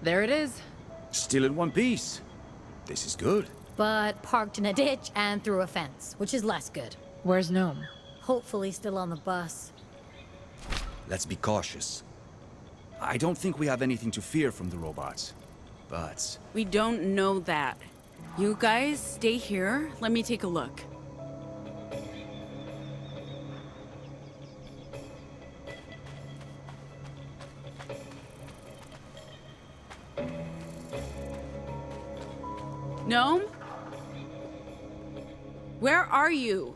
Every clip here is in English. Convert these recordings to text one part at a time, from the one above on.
There it is. Still in one piece. This is good. But parked in a ditch and through a fence, which is less good. Where's Gnome? Hopefully still on the bus. Let's be cautious. I don't think we have anything to fear from the robots, but... We don't know that. You guys stay here. Let me take a look. Gnome? Where are you?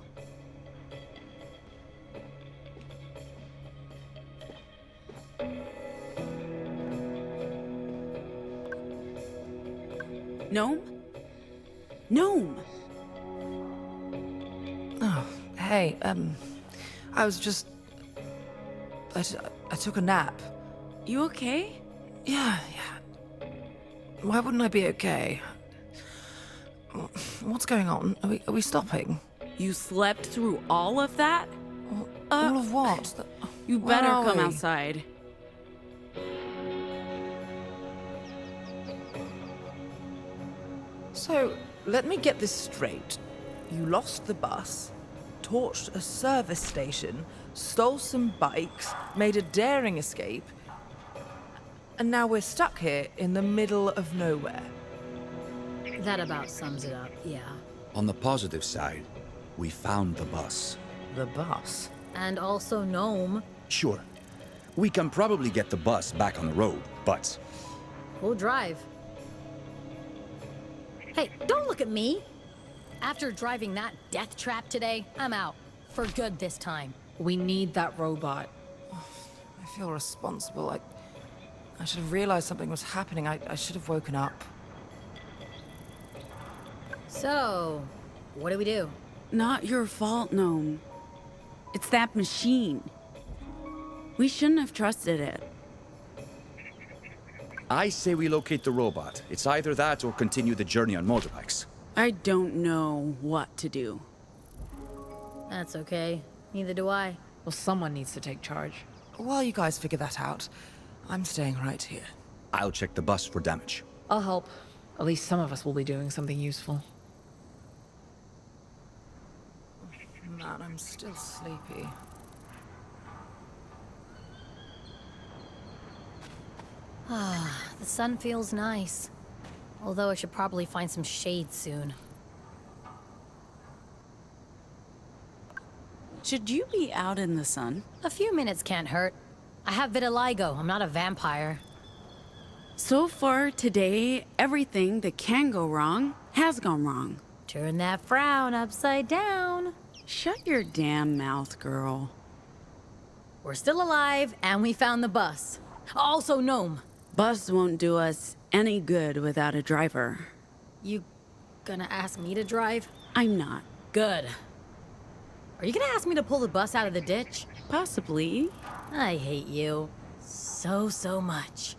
Gnome? Gnome! Oh, hey, I was just... I took a nap. You okay? Yeah. Why wouldn't I be okay? What's going on? Are we stopping? You slept through all of that? All of what? You Where better are come we? outside. So, let me get this straight. You lost the bus, torched a service station, stole some bikes, made a daring escape, and now we're stuck here in the middle of nowhere. That about sums it up, yeah. On the positive side, we found the bus. The bus? And also Gnome. Sure, we can probably get the bus back on the road, but... We'll drive. Hey, don't look at me! After driving that death trap today, I'm out. For good this time. We need that robot. I feel responsible. I should have realized something was happening. I should have woken up. So, what do we do? Not your fault, Gnome. It's that machine. We shouldn't have trusted it. I say we locate the robot. It's either that or continue the journey on motorbikes. I don't know what to do. That's okay. Neither do I. Well, someone needs to take charge. While you guys figure that out, I'm staying right here. I'll check the bus for damage. I'll help. At least some of us will be doing something useful. Man, I'm still sleepy. The sun feels nice. Although I should probably find some shade soon. Should you be out in the sun? A few minutes can't hurt. I have vitiligo. I'm not a vampire. So far today, everything that can go wrong has gone wrong. Turn that frown upside down. Shut your damn mouth, girl. We're still alive, and we found the bus. Also, Gnome. Bus won't do us any good without a driver. You gonna ask me to drive? I'm not. Good. Are you gonna ask me to pull the bus out of the ditch? Possibly. I hate you. So much.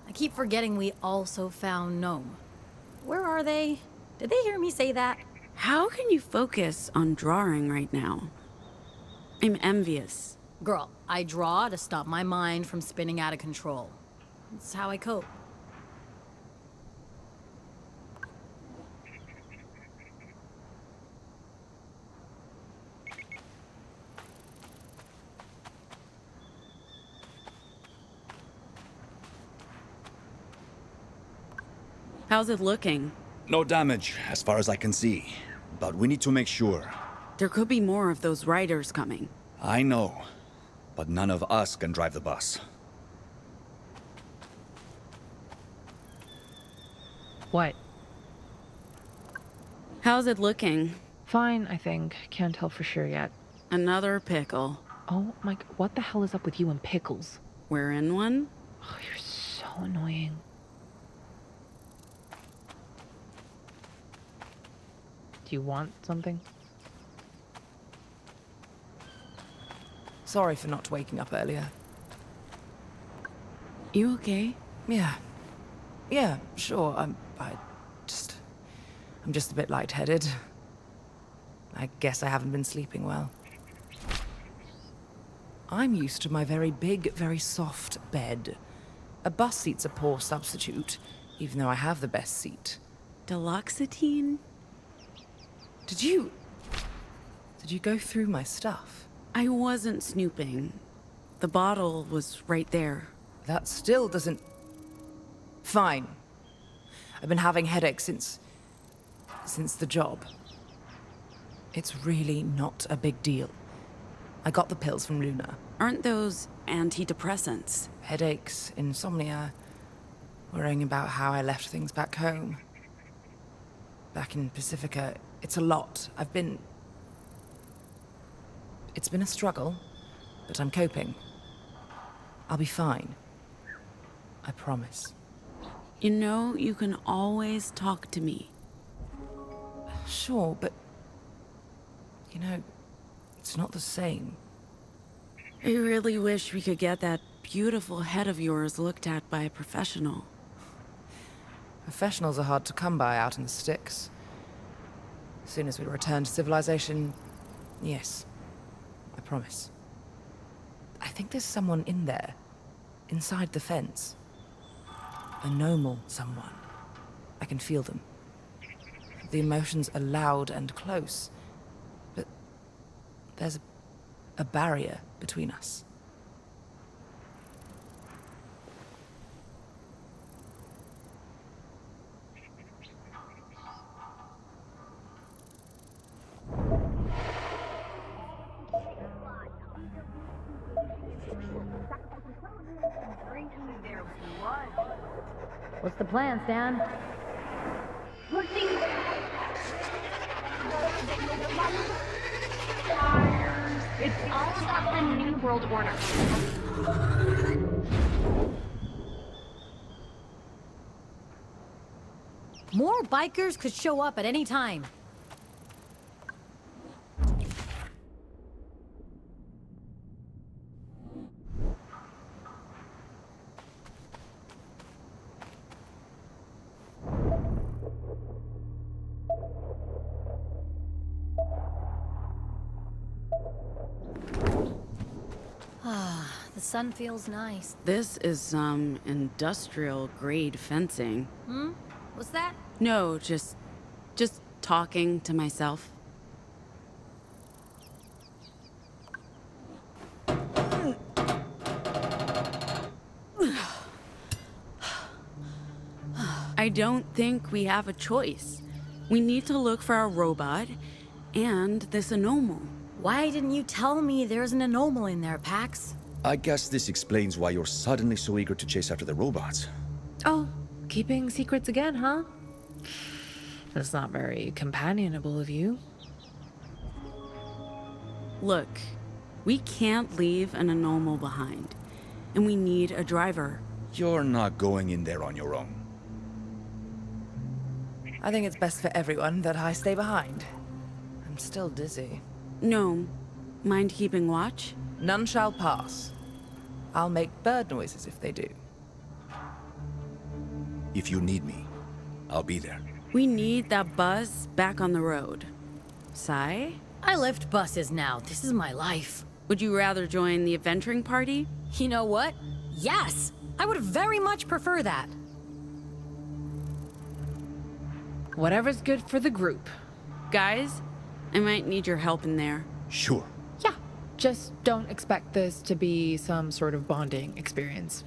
I keep forgetting we also found Gnome. Where are they? Did they hear me say that? How can you focus on drawing right now? I'm envious. Girl, I draw to stop my mind from spinning out of control. It's how I cope. How's it looking? No damage, as far as I can see. But we need to make sure. There could be more of those riders coming. I know, but none of us can drive the bus. What? How's it looking? Fine, I think. Can't tell for sure yet. Another pickle. Oh my... What the hell is up with you and pickles? We're in one? Oh, you're so annoying. Do you want something? Sorry for not waking up earlier. You okay? Yeah, sure. I'm just a bit lightheaded. I guess I haven't been sleeping well. I'm used to my very big, very soft bed. A bus seat's a poor substitute, even though I have the best seat. Deluxetine? Did you go through my stuff? I wasn't snooping. The bottle was right there. That still doesn't... Fine. I've been having headaches since the job. It's really not a big deal. I got the pills from Luna. Aren't those antidepressants? Headaches, insomnia, worrying about how I left things back home. Back in Pacifica, it's a lot. It's been a struggle, but I'm coping. I'll be fine. I promise. You know, you can always talk to me. Sure, but... You know, it's not the same. I really wish we could get that beautiful head of yours looked at by a professional. Professionals are hard to come by out in the sticks. As soon as we return to civilization, yes. I promise. I think there's someone in there. Inside the fence. A normal someone. I can feel them. The emotions are loud and close. But there's a barrier between us. What's the plan, Stan? It's all about the New World Order. More bikers could show up at any time. The sun feels nice. This is some industrial-grade fencing. What's that? No, just talking to myself. I don't think we have a choice. We need to look for our robot and this anomal. Why didn't you tell me there's an anomal in there, Pax? I guess this explains why you're suddenly so eager to chase after the robots. Oh, keeping secrets again, huh? That's not very companionable of you. Look, we can't leave an anomal behind, and we need a driver. You're not going in there on your own. I think it's best for everyone that I stay behind. I'm still dizzy. No, mind keeping watch? None shall pass. I'll make bird noises if they do. If you need me, I'll be there. We need that bus back on the road. Sai? I lift buses now. This is my life. Would you rather join the adventuring party? You know what? Yes! I would very much prefer that. Whatever's good for the group. Guys, I might need your help in there. Sure. Yeah, just don't expect this to be some sort of bonding experience.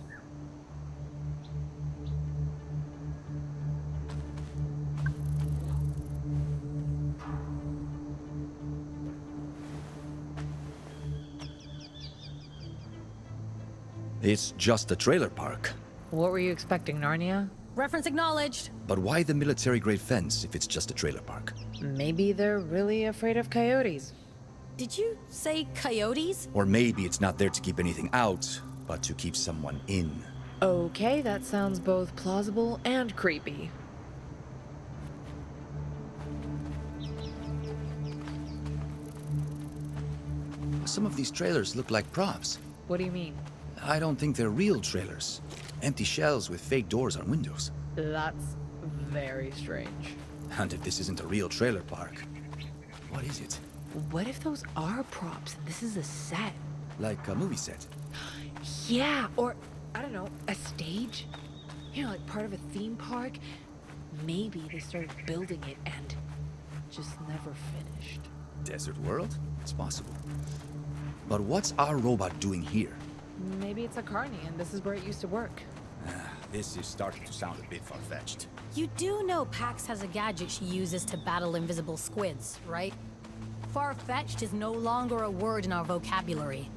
It's just a trailer park. What were you expecting, Narnia? Reference acknowledged. But why the military-grade fence if it's just a trailer park? Maybe they're really afraid of coyotes. Did you say coyotes? Or maybe it's not there to keep anything out, but to keep someone in. Okay, that sounds both plausible and creepy. Some of these trailers look like props. What do you mean? I don't think they're real trailers. Empty shells with fake doors on windows. That's very strange. And if this isn't a real trailer park, what is it? What if those are props and this is a set? Like a movie set. Yeah, or I don't know, a stage? You know, like part of a theme park? Maybe they started building it and just never finished. Desert world? It's possible. But what's our robot doing here? Maybe it's a carny and this is where it used to work. This is starting to sound a bit far-fetched. You do know Pax has a gadget she uses to battle invisible squids, right? Far-fetched is no longer a word in our vocabulary.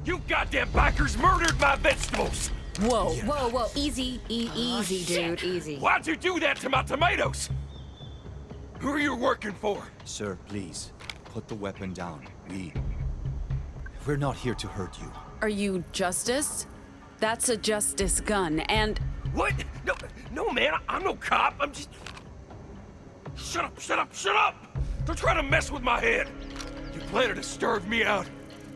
You goddamn bikers murdered my vegetables! Whoa, whoa, whoa, easy, easy, dude, easy. Why'd you do that to my tomatoes? Who are you working for? Sir, please, put the weapon down. We're not here to hurt you. Are you Justice? That's a Justice gun, and... What? No, man, I'm no cop. I'm just... Shut up, shut up, shut up! Don't try to mess with my head. You planning to starve me out,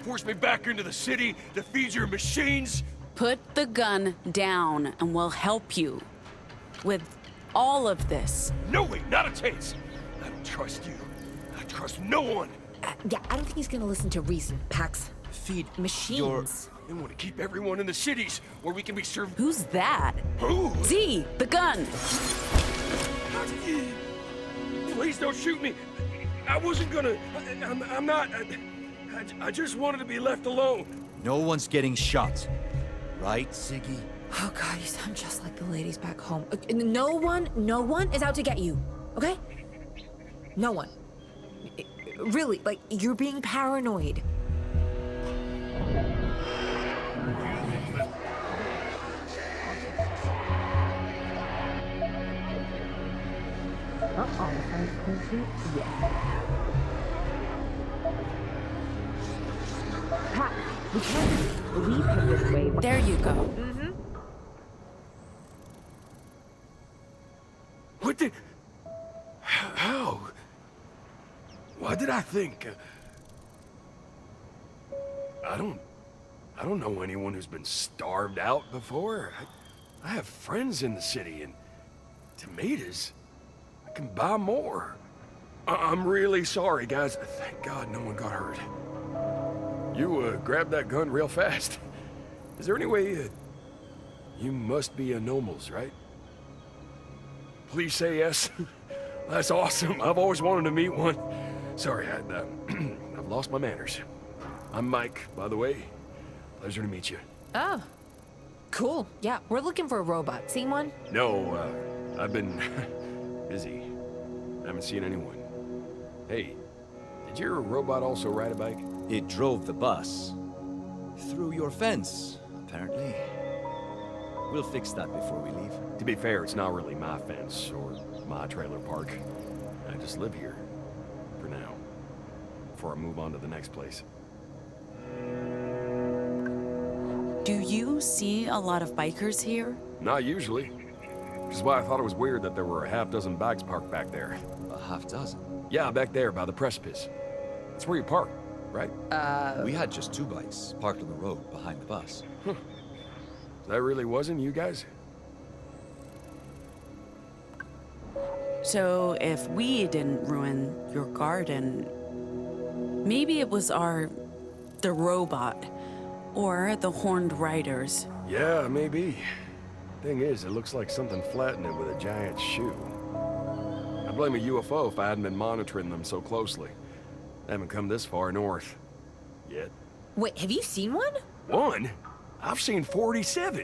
force me back into the city to feed your machines? Put the gun down, and we'll help you with all of this. No way, not a chance. I don't trust you. I trust no one. Yeah, I don't think he's gonna listen to reason, Pax. Feed Machines. They want to keep everyone in the cities where we can be served. Who's that? Who? Z, the gun! Please don't shoot me. I wasn't gonna. I'm not. I just wanted to be left alone. No one's getting shot. Right, Ziggy? Oh god, you sound just like the ladies back home. No one is out to get you, okay? No one. Really, like, you're being paranoid. Pat, we can't leave him this way. There you go. What did? How? Why did I think? I don't know anyone who's been starved out before. I have friends in the city, and tomatoes. I can buy more. I'm really sorry, guys. Thank God no one got hurt. You grabbed that gun real fast. Is there any way? You must be anomals, right? Please say yes. That's awesome. I've always wanted to meet one. Sorry, I've lost my manners. I'm Mike, by the way. Pleasure to meet you. Oh, cool. Yeah, we're looking for a robot. Seen one? No, I've been busy. Haven't seen anyone. Hey, did your robot also ride a bike? It drove the bus. Through your fence, apparently. We'll fix that before we leave. To be fair, it's not really my fence or my trailer park. I just live here. For now. Before I move on to the next place. Do you see a lot of bikers here? Not usually. Which is why I thought it was weird that there were a half-dozen bikes parked back there. A half dozen? Yeah, back there by the precipice. That's where you park, right? We had just 2 bikes parked on the road behind the bus. That really wasn't you guys? So if we didn't ruin your garden, maybe it was the robot, or the horned riders. Yeah, maybe. Thing is, it looks like something flattened it with a giant shoe. I'd blame a UFO if I hadn't been monitoring them so closely. They haven't come this far north. Yet. Wait, have you seen one? One? I've seen 47.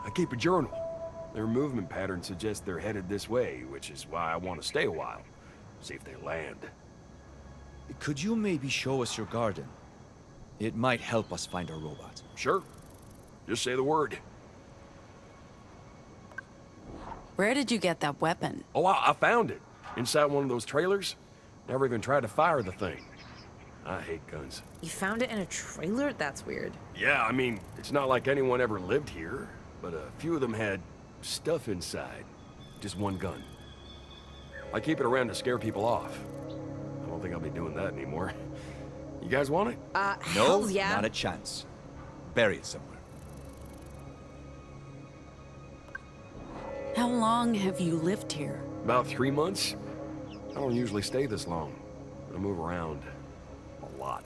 I keep a journal. Their movement pattern suggests they're headed this way, which is why I want to stay a while. See if they land. Could you maybe show us your garden? It might help us find our robot. Sure. Just say the word. Where did you get that weapon? Oh, I found it. Inside one of those trailers. Never even tried to fire the thing. I hate guns. You found it in a trailer? That's weird. Yeah, I mean, it's not like anyone ever lived here, but a few of them had stuff inside. Just one gun. I keep it around to scare people off. I don't think I'll be doing that anymore. You guys want it? No, Hells yeah. not a chance. Bury it somewhere. How long have you lived here? About 3 months. I don't usually stay this long. I move around a lot.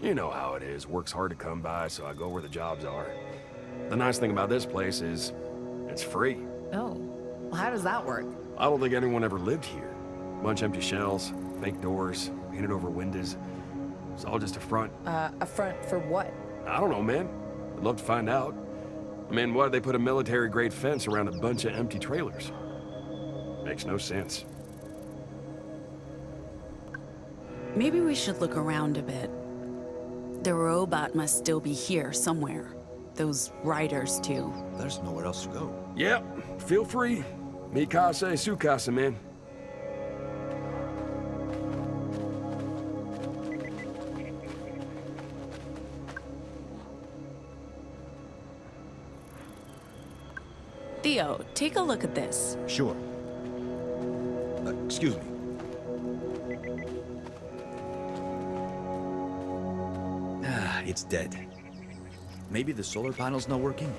You know how it is. Work's hard to come by, so I go where the jobs are. The nice thing about this place is it's free. Oh. Well, how does that work? I don't think anyone ever lived here. Bunch empty shells, fake doors, painted over windows. It's all just a front. A front for what? I don't know, man. I'd love to find out. I mean, why'd they put a military-grade fence around a bunch of empty trailers? Makes no sense. Maybe we should look around a bit. The robot must still be here somewhere. Those riders, too. There's nowhere else to go. Yep, feel free. Mi casa y su casa, man. Theo, take a look at this. Sure. Excuse me. Ah, it's dead. Maybe the solar panel's not working?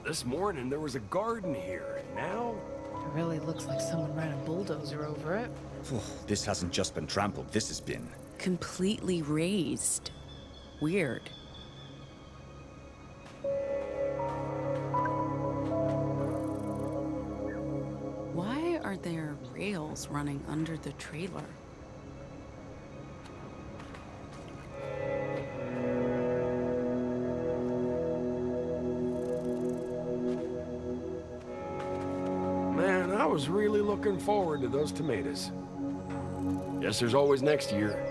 This morning there was a garden here, and now It really looks like someone ran a bulldozer over it. This hasn't just been trampled, this has been... Completely raised. Weird. Why are there rails running under the trailer? man, I was really looking forward to those tomatoes. Guess there's always next year.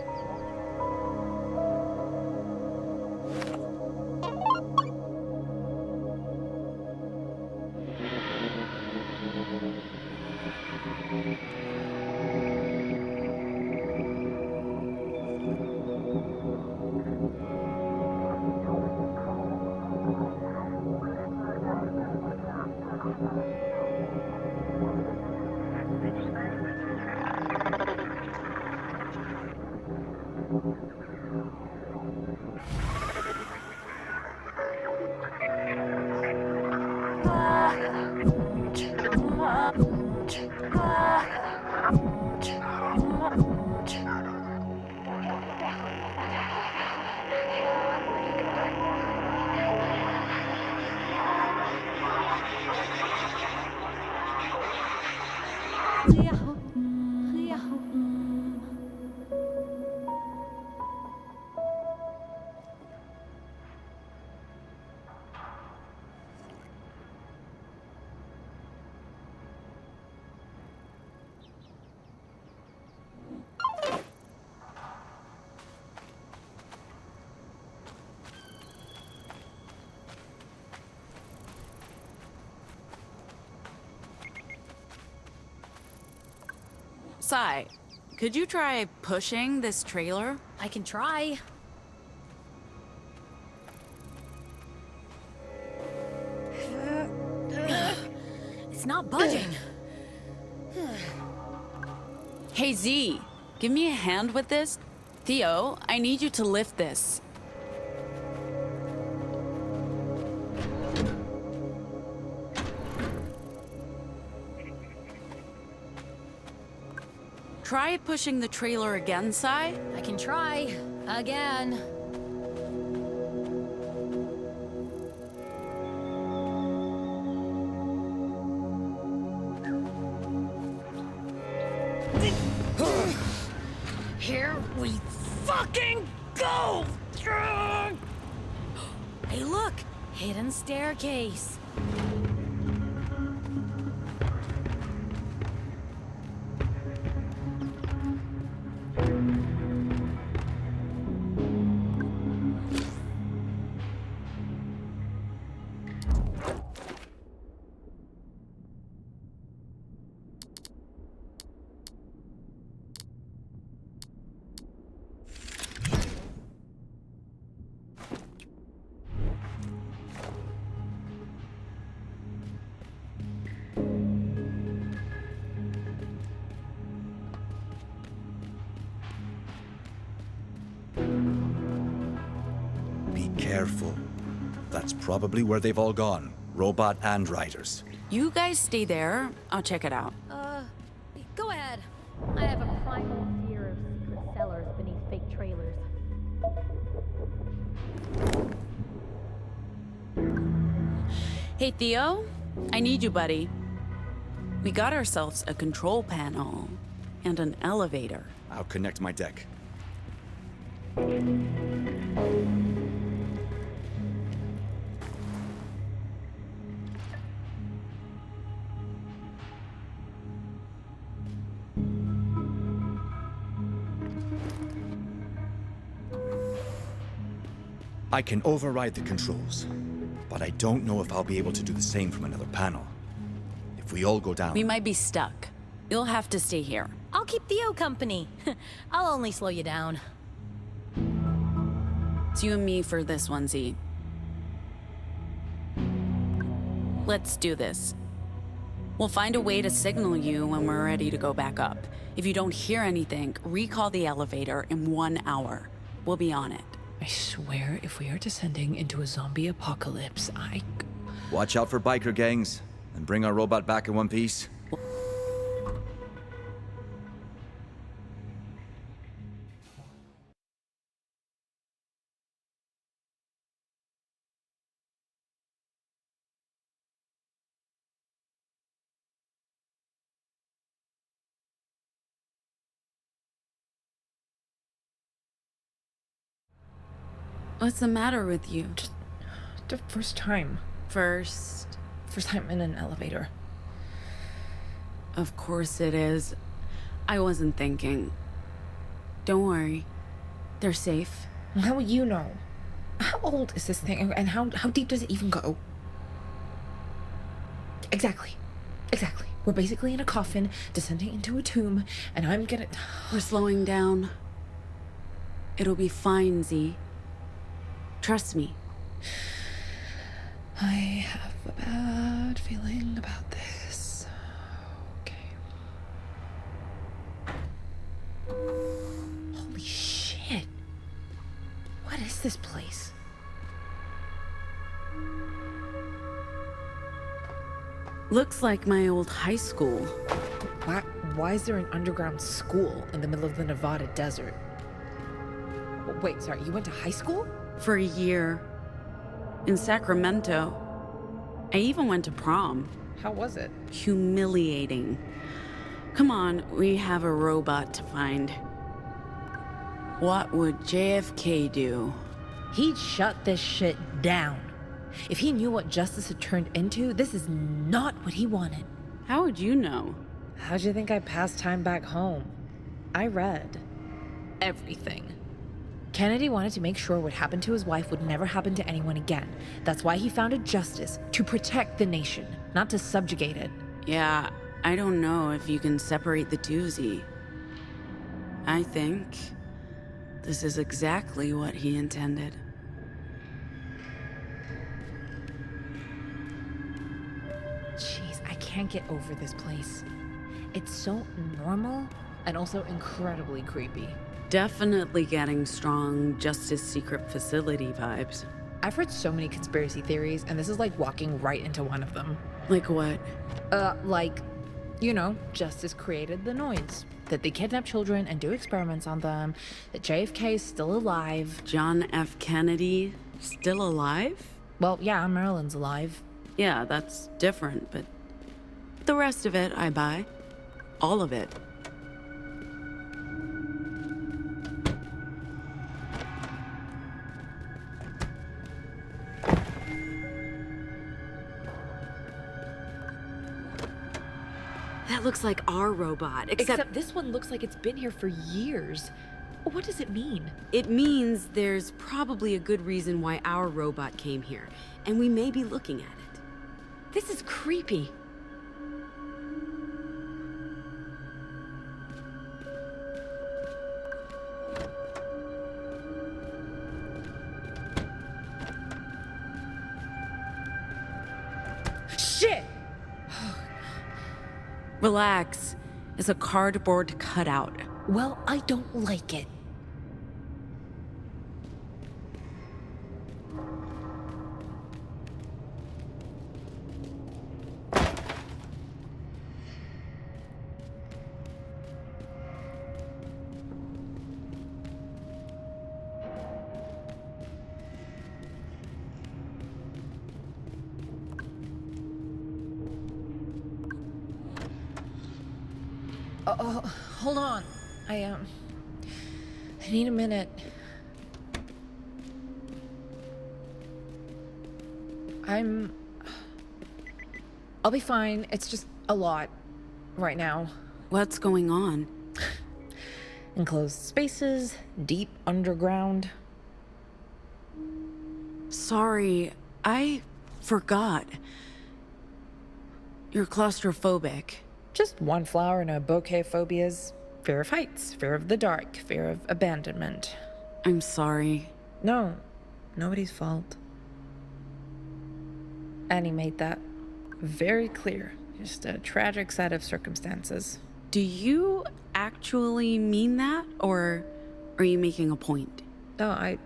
Sai, could you try pushing this trailer? I can try. It's not budging. Hey Z, give me a hand with this. Theo, I need you to lift this. Try pushing the trailer again, Sai. I can try. Again. Here we fucking go! Hey, look! Hidden staircase. Careful. That's probably where they've all gone. Robot and riders. You guys stay there. I'll check it out. Go ahead. I have a primal fear of secret cellars beneath fake trailers. Hey, Theo. I need you, buddy. We got ourselves a control panel and an elevator. I'll connect my deck. I can override the controls, but I don't know if I'll be able to do the same from another panel. If we all go down... We might be stuck. You'll have to stay here. I'll keep Theo company. I'll only slow you down. It's you and me for this one, Z. Let's do this. We'll find a way to signal you when we're ready to go back up. If you don't hear anything, recall the elevator in 1 hour. We'll be on it. I swear, if we are descending into a zombie apocalypse, Watch out for biker gangs, and bring our robot back in one piece. What's the matter with you? just the first time. First, First time in an elevator. of course it is. I wasn't thinking. Don't worry. They're safe. How will you know? How old is this thing, and how deep does it even go? Exactly. We're basically in a coffin, descending into a tomb, and I'm gonna... We're slowing down. It'll be fine, Z. Trust me. I have a bad feeling about this. Okay. Holy shit. What is this place? Looks like my old high school. Why is there an underground school in the middle of the Nevada desert? Wait, sorry, you went to high school? For a year. In Sacramento. I even went to prom. How was it? Humiliating. Come on, we have a robot to find. What would JFK do? He'd shut this shit down. If he knew what justice had turned into, this is not what he wanted. How would you know? How'd you think I passed time back home? I read everything. Kennedy wanted to make sure what happened to his wife would never happen to anyone again. That's why he founded Justice, to protect the nation, not to subjugate it. Yeah, I don't know if you can separate the two, Z. I think this is exactly what he intended. Jeez, I can't get over this place. It's so normal and also incredibly creepy. Definitely getting strong Justice Secret Facility vibes. I've heard so many conspiracy theories, and this is like walking right into one of them. Like what? Like, Justice created the noise. that they kidnap children and do experiments on them, that JFK is still alive. John F. Kennedy still alive? Well, yeah, Marilyn's alive. Yeah, that's different, but the rest of it I buy. All of it. That looks like our robot, Except this one looks like it's been here for years. What does it mean? It means there's probably a good reason why our robot came here, and we may be looking at it. This is creepy. Shit! Relax. It's a cardboard cutout. Well, I don't like it. Hold on. I need a minute. I'll be fine. It's just a lot right now. What's going on? Enclosed spaces, deep underground. Sorry, I forgot. You're claustrophobic. Just one flower in a bouquet of phobias. Fear of heights, fear of the dark, fear of abandonment. I'm sorry. No, nobody's fault. Annie made that very clear. Just a tragic set of circumstances. Do you actually mean that, or are you making a point? No, I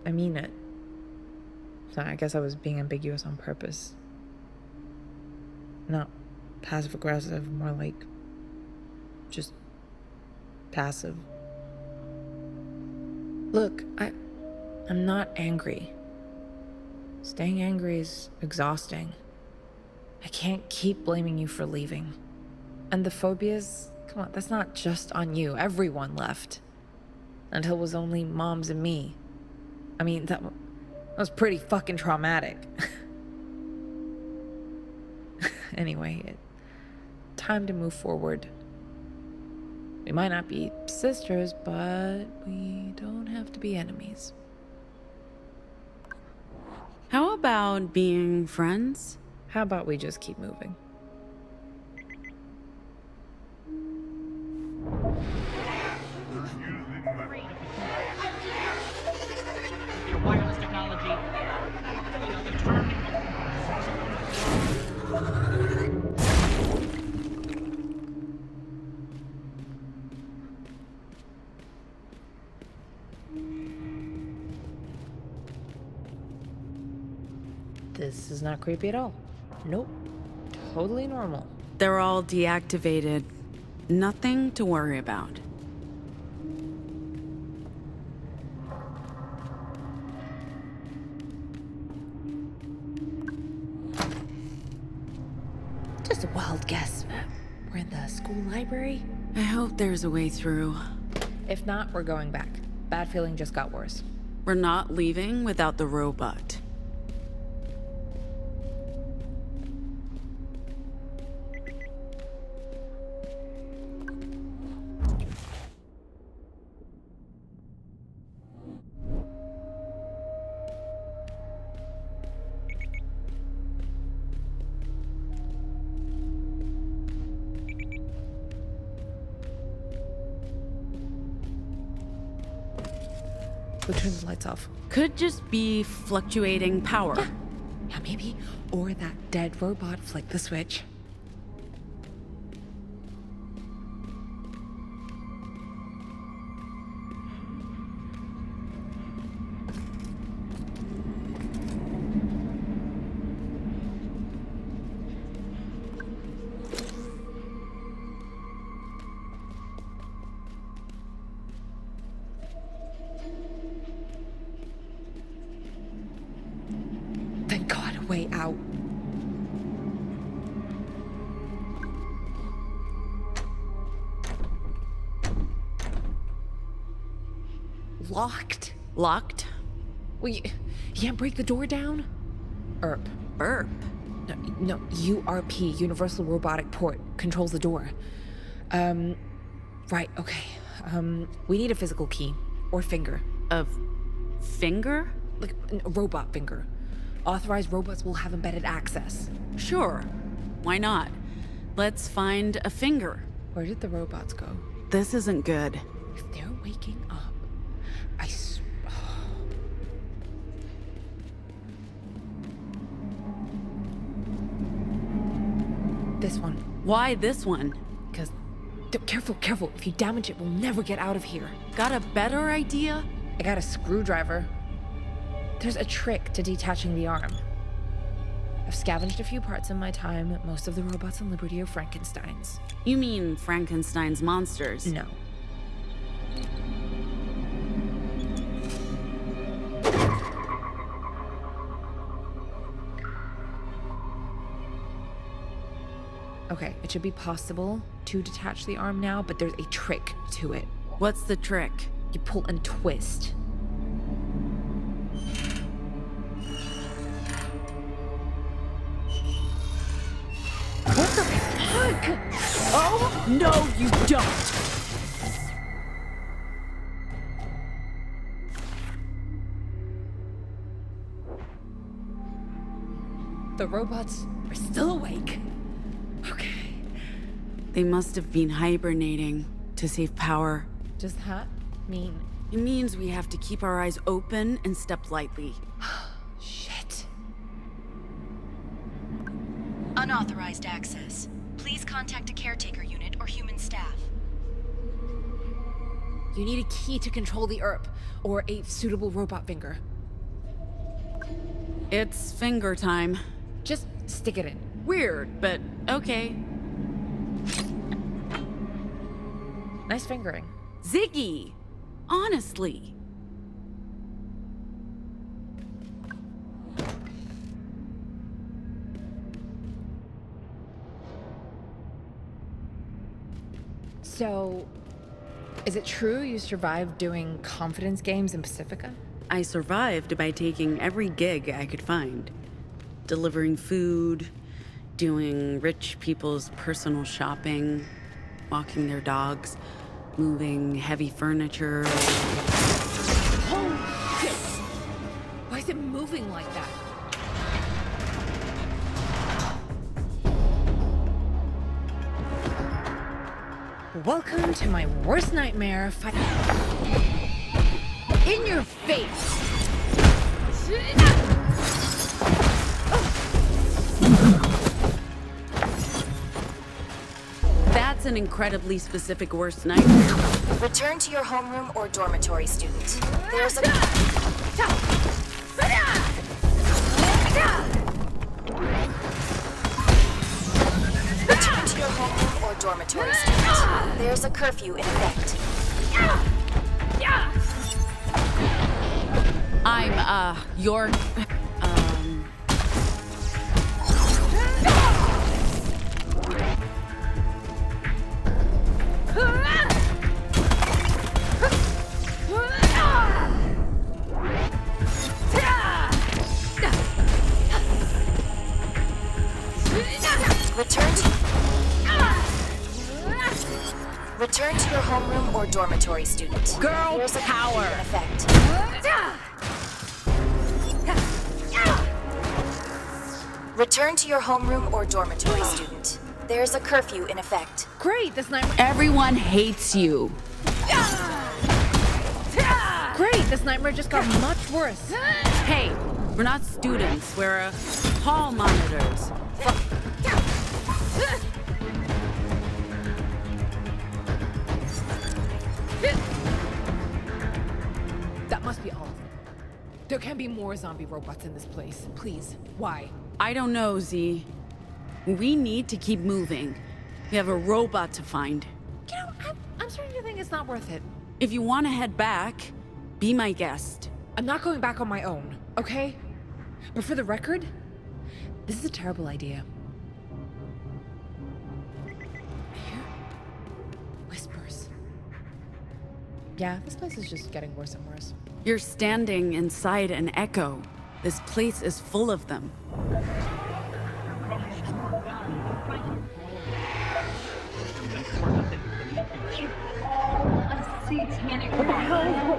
mean it. So I guess I was being ambiguous on purpose. Not passive-aggressive, more like just passive. Look, I'm not angry. Staying angry is exhausting. I can't keep blaming you for leaving. And the phobias, come on, that's not just on you. Everyone left. Until it was only moms and me. I mean, that was pretty fucking traumatic. Anyway, time to move forward. We might not be sisters, but we don't have to be enemies. How about being friends? How about we just keep moving? Your wireless technology. This is not creepy at all. Nope. Totally normal. They're all deactivated. Nothing to worry about. Just a wild guess. We're in the school library? I hope there's a way through. If not, we're going back. Bad feeling just got worse. We're not leaving without the robot. We'll turn the lights off. Could just be fluctuating power. Yeah, maybe. Or that dead robot flicked the switch. way out. Locked. Locked? Well, you can't break the door down? ERP. Burp. No, URP, Universal Robotic Port, controls the door. Right, okay. We need a physical key. Or finger. A finger? Like a robot finger. Authorized robots will have embedded access. Sure. Why not? Let's find a finger. Where did the robots go? This isn't good. If they're waking up, This one. Why this one? Because... Careful. If you damage it, we'll never get out of here. Got a better idea? I got a screwdriver. There's a trick to detaching the arm. I've scavenged a few parts in my time. Most of the robots on Liberty are Frankenstein's. You mean Frankenstein's monsters? No. Okay, it should be possible to detach the arm now, but there's a trick to it. What's the trick? You pull and twist. What the fuck? Oh, no, you don't! The robots are still awake. Okay. They must have been hibernating to save power. Does that mean... It means we have to keep our eyes open and step lightly. Shit. Unauthorized access. Please contact a caretaker unit or human staff. You need a key to control the ERP, or a suitable robot finger. It's finger time. Just stick it in. Weird, but okay. Nice fingering. Ziggy! Honestly. So, is it true you survived doing confidence games in Pacifica? I survived by taking every gig I could find. Delivering food, doing rich people's personal shopping, walking their dogs, moving heavy furniture. Holy shit! Why is it moving like that? Welcome to my worst nightmare fight. In your face! That's an incredibly specific worst nightmare. Return to your homeroom or dormitory, student. There's a... Return to your homeroom or dormitory, student. There's a curfew in effect. I'm, your... Return to your homeroom or dormitory, student. Girl There's a power. curfew in effect. Return to your homeroom or dormitory, student. There's a curfew in effect. Great, this nightmare... Everyone hates you. Great, this nightmare just got much worse. Hey, we're not students. We're, hall monitors. That must be all of them. There can't be more zombie robots in this place. Please, why? I don't know, Z. We need to keep moving. We have a robot to find. You know, I'm starting to think it's not worth it. If you want to head back, be my guest. I'm not going back on my own, okay? But for the record, This is a terrible idea. Here? Whispers. Yeah, this place is just getting worse and worse. You're standing inside an echo. This place is full of them.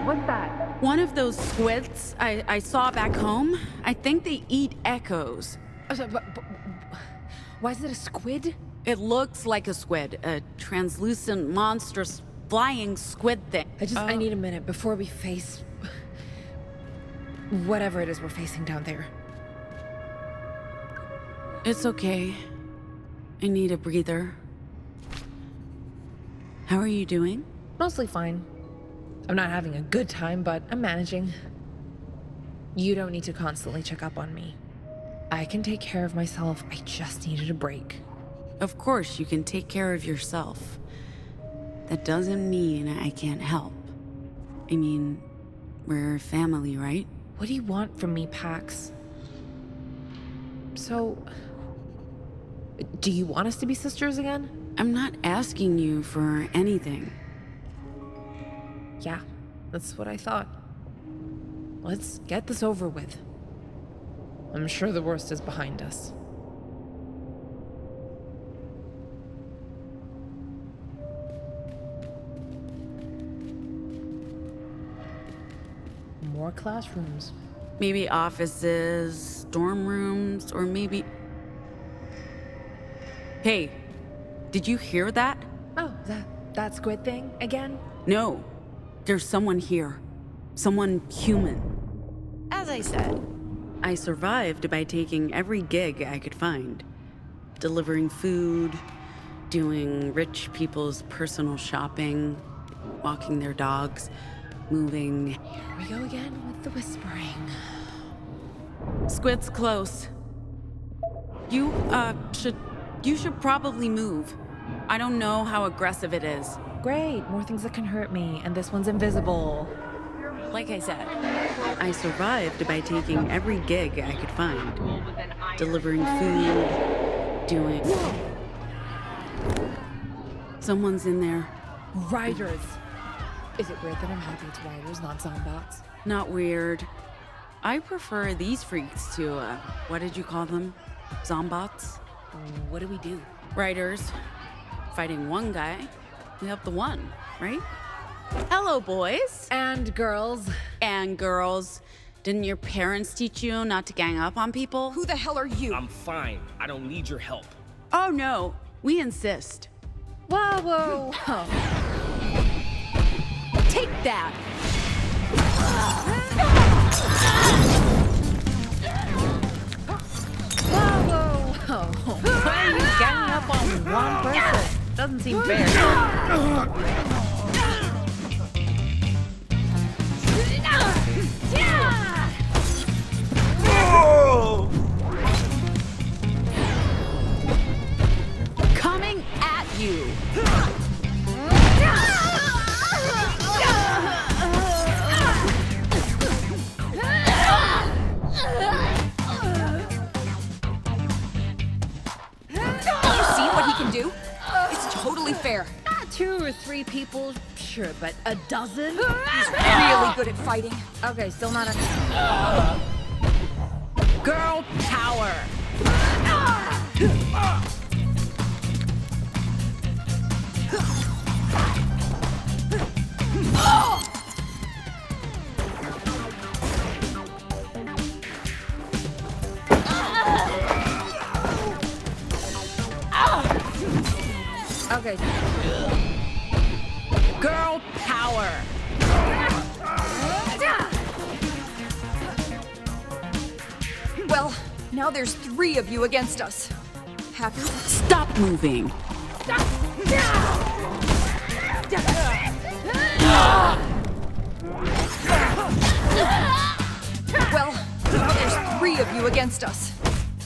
What's that? One of those squids I saw back home, I think they eat echoes. But why is it a squid? It looks like a squid, a translucent, monstrous, flying squid thing. I need a minute before we face whatever it is we're facing down there. It's okay. I need a breather. How are you doing? Mostly fine. I'm not having a good time, but I'm managing. You don't need to constantly check up on me. I can take care of myself. I just needed a break. Of course, you can take care of yourself. That doesn't mean I can't help. I mean, we're family, right? What do you want from me, Pax? So, do you want us to be sisters again? I'm not asking you for anything. Yeah, that's what I thought. Let's get this over with. I'm sure the worst is behind us. More classrooms. Maybe offices, dorm rooms, or maybe... Hey, did you hear that? Oh, that squid thing again? No, there's someone here. Someone human. As I said, I survived by taking every gig I could find. Delivering food, doing rich people's personal shopping, walking their dogs, moving. Here we go again with the whispering. Squid's close. You should probably move. I don't know how aggressive it is. Great, more things that can hurt me, and this one's invisible. Like I said, I survived by taking every gig I could find. Delivering food, doing... Someone's in there. Riders! Is it weird that I'm happy it's riders, not zombots? Not weird. I prefer these freaks to, what did you call them? Zombots? What do we do? Riders. Fighting one guy, we help the one, right? Hello, boys. And girls. And girls. Didn't your parents teach you not to gang up on people? Who the hell are you? I'm fine. I don't need your help. Oh, no. We insist. Whoa, whoa, whoa. Take that! Whoa, whoa, whoa. Why are you ganging up on one person? Doesn't seem fair. Coming at you! Do? It's totally fair. 2 or 3 people, sure, but a dozen? He's really good at fighting. Okay, still not a... Girl power! Okay. Girl power! Well, now there's 3 of you against us. Happy? Stop moving. Well, now there's 3 of you against us.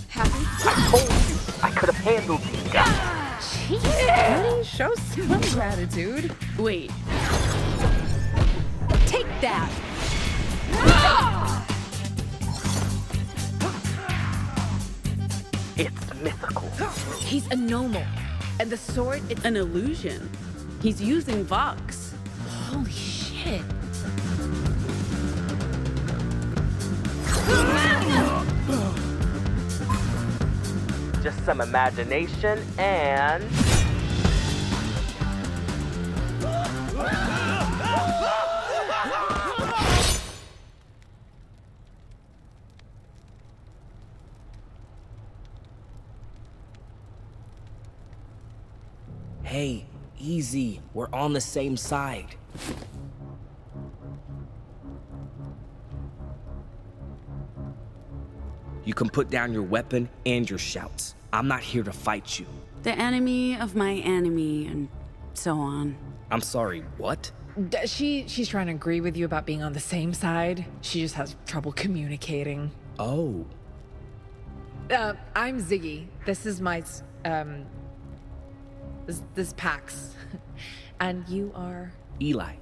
Happy? I told you I could have handled these guys. Jeez, buddy, show some gratitude. Wait. Take that! It's mythical. He's a normal. And the sword, it's An illusion. He's using Vox. holy shit. Just some imagination and... Hey, easy. We're on the same side. You can put down your weapon and your shouts. I'm not here to fight you. The enemy of my enemy, and so on. I'm sorry, what? She's trying to agree with you about being on the same side. She just has trouble communicating. Oh. I'm Ziggy. This is my, this Pax. And you are? Eli.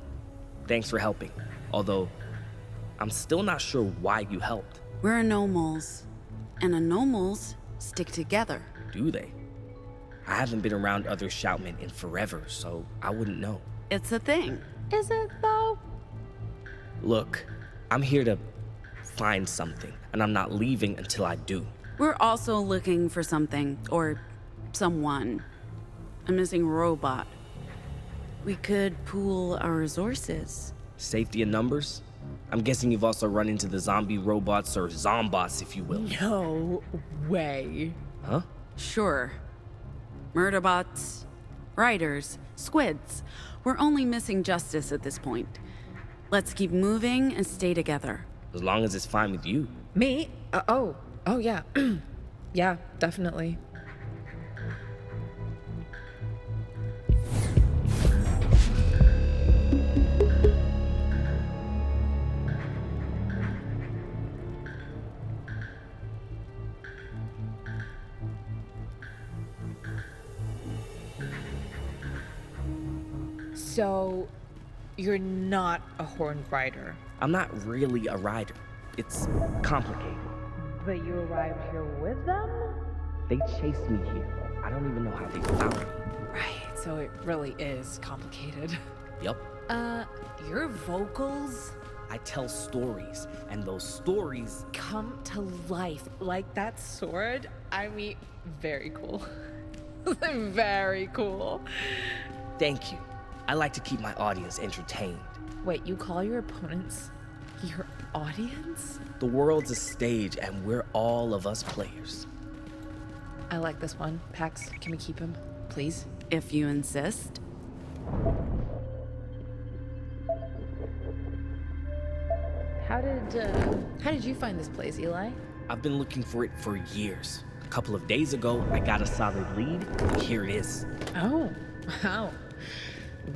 Thanks for helping. Although, I'm still not sure why you helped. We're anomals, and anomals stick together. Do they? I haven't been around other shoutmen in forever, so I wouldn't know. It's a thing. Is it though? Look, I'm here to find something, and I'm not leaving until I do. We're also looking for something, or someone. A missing robot. We could pool our resources. Safety in numbers? I'm guessing you've also run into the zombie robots, or zombots, if you will. No way. Huh? Sure. Murderbots, riders, squids. We're only missing justice at this point. Let's keep moving and stay together. As long as it's fine with you. Me? Oh yeah. Yeah, definitely. So, you're not a horned rider. I'm not really a rider. It's complicated. But you arrived here with them? They chased me here. I don't even know how they found me. Right, so it really is complicated. Yup. Your vocals I tell stories, and those stories... come to life. Like that sword, I mean, very cool. Very cool. Thank you. I like to keep my audience entertained. Wait, you call your opponents your audience? The world's a stage, and we're all of us players. I like this one. Pax, can we keep him, please? If you insist. How did you find this place, Eli? I've been looking for it for years. A couple of days ago, I got a solid lead, and here it is. Oh, wow.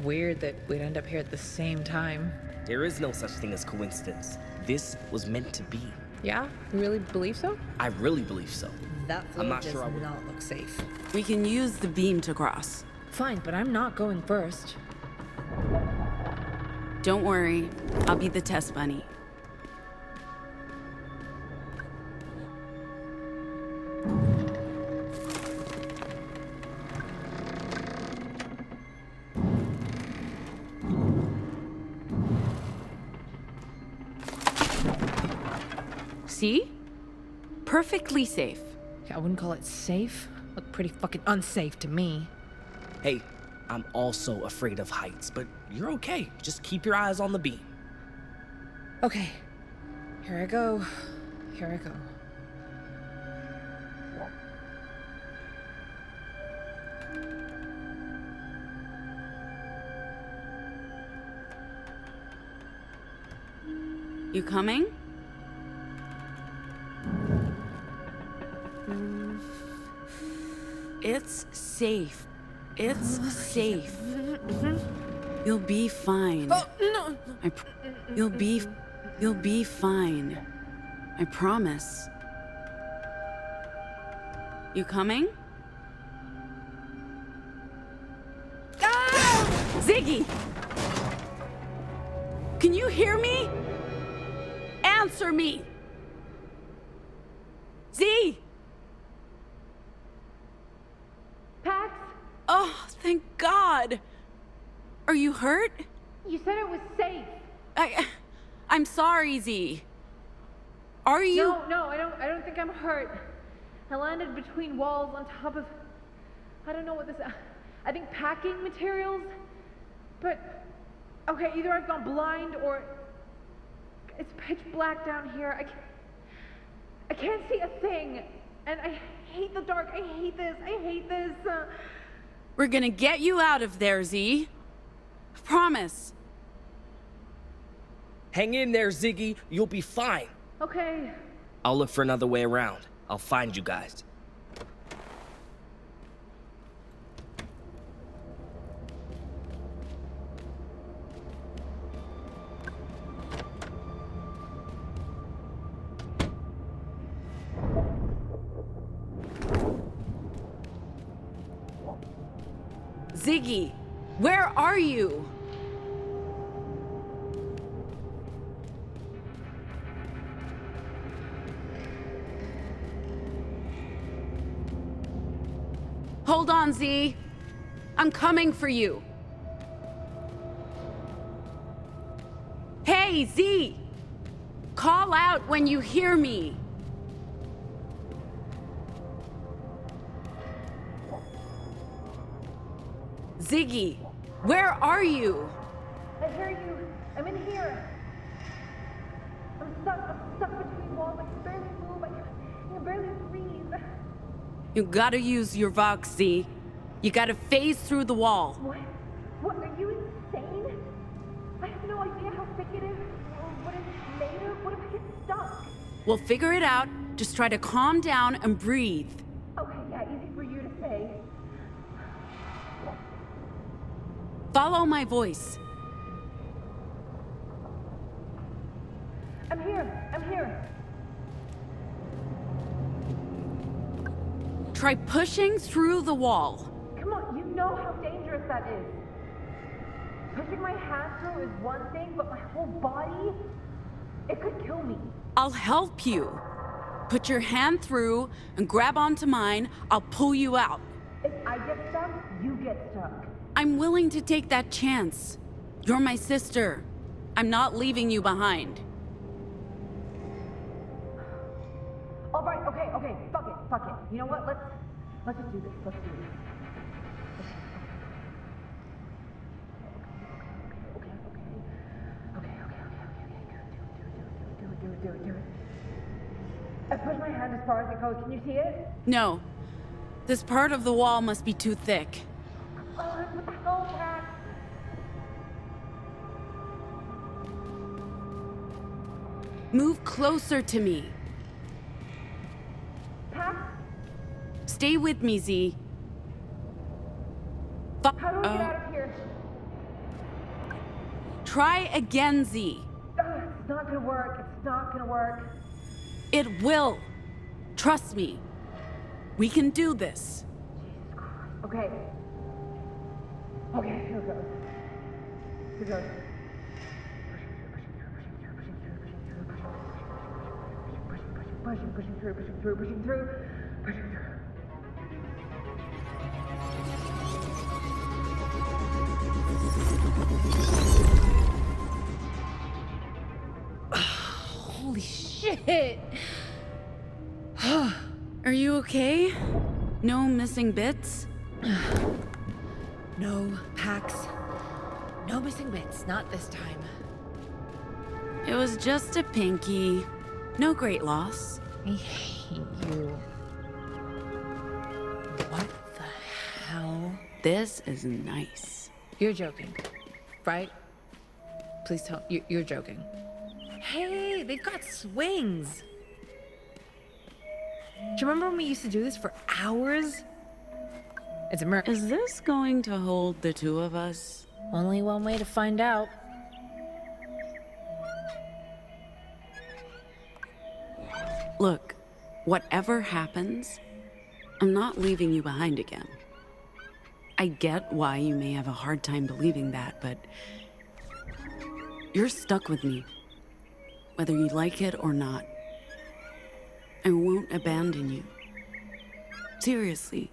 Weird that we'd end up here at the same time. There is no such thing as coincidence. This was meant to be. Yeah? You really believe so? I really believe so. That I'm floor not does sure I would. not look safe. We can use the beam to cross. Fine, but I'm not going first. Don't worry, I'll be the test bunny. See? Perfectly safe. Yeah, I wouldn't call it safe. Looked pretty fucking unsafe to me. Hey, I'm also afraid of heights, but you're okay. Just keep your eyes on the beam. Okay. Here I go. Here I go. You coming? It's safe. It's safe. You'll be fine. Oh, no! You'll be fine. I promise. You coming? Ah! Ziggy! Can you hear me? Answer me! Z! Thank God. Are you hurt? You said it was safe. I'm sorry, Z. Are you? No, I don't think I'm hurt. I landed between walls on top of, I don't know what this, I think packing materials? But, okay, either I've gone blind or it's pitch black down here. I can't see a thing. And I hate the dark. I hate this. We're gonna get you out of there, Z. Promise. Hang in there, Ziggy. You'll be fine. Okay. I'll look for another way around. I'll find you guys. Ziggy, where are you? Hold on, Z. I'm coming for you. Hey, Z! Call out when you hear me. Ziggy, where are you? I hear you. I'm in here. I'm stuck between walls. I can barely move. I can barely breathe. You gotta use your Vox, Z. You gotta phase through the wall. What? Are you insane? I have no idea how thick it is or what it's made of. What if I get stuck? We'll figure it out. Just try to calm down and breathe. Okay, yeah, easy for you to say. Follow my voice. I'm here. Try pushing through the wall. Come on, you know how dangerous that is. Pushing my hand through is one thing, but my whole body, it could kill me. I'll help you. Put your hand through and grab onto mine. I'll pull you out. If I get stuck, you get stuck. I'm willing to take that chance. You're my sister. I'm not leaving you behind. All right, okay. Fuck it. You know what? Let's just do this. Let's do this. Okay. Do it. I pushed my hand as far as it goes. Can you see it? No. This part of the wall must be too thick. Oh, what the hell, Pat? Move closer to me. Pat? Stay with me, Z. How do we get out of here? Try again, Z. It's not gonna work. It will. Trust me. We can do this. Jesus Christ. Okay, here goes. Pushing through. Holy shit! Are you okay? No missing bits? No, Pax. No missing bits, not this time. It was just a pinky. No great loss. I hate you. What the hell? This is nice. You're joking, right? Please tell you're joking. Hey, they've got swings. Do you remember when we used to do this for hours? It's a miracle. Is this going to hold the two of us? Only one way to find out. Look, whatever happens, I'm not leaving you behind again. I get why you may have a hard time believing that, but you're stuck with me, whether you like it or not. I won't abandon you. Seriously.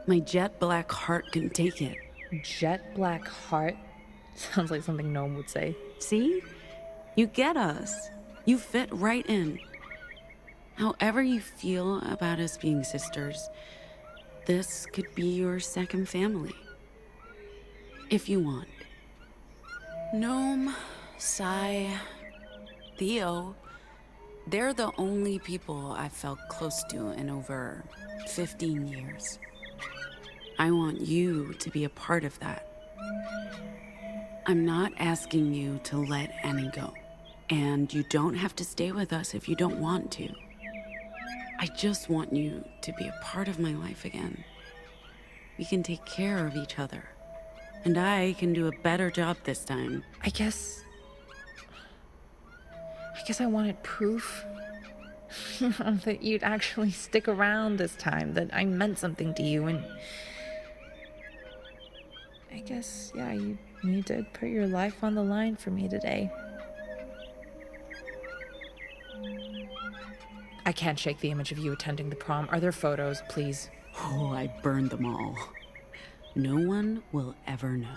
My jet black heart can take it. Jet black heart? Sounds like something no one would say. See? You get us. You fit right in. However you feel about us being sisters, this could be your second family. If you want. Gnome, Sai, Theo, they're the only people I've felt close to in over 15 years. I want you to be a part of that. I'm not asking you to let Annie go, and you don't have to stay with us if you don't want to. I just want you to be a part of my life again. We can take care of each other, and I can do a better job this time. I guess I wanted proof that you'd actually stick around this time, that I meant something to you, and I guess, yeah, you did put your life on the line for me today. I can't shake the image of you attending the prom. Are there photos, please? Oh, I burned them all. No one will ever know.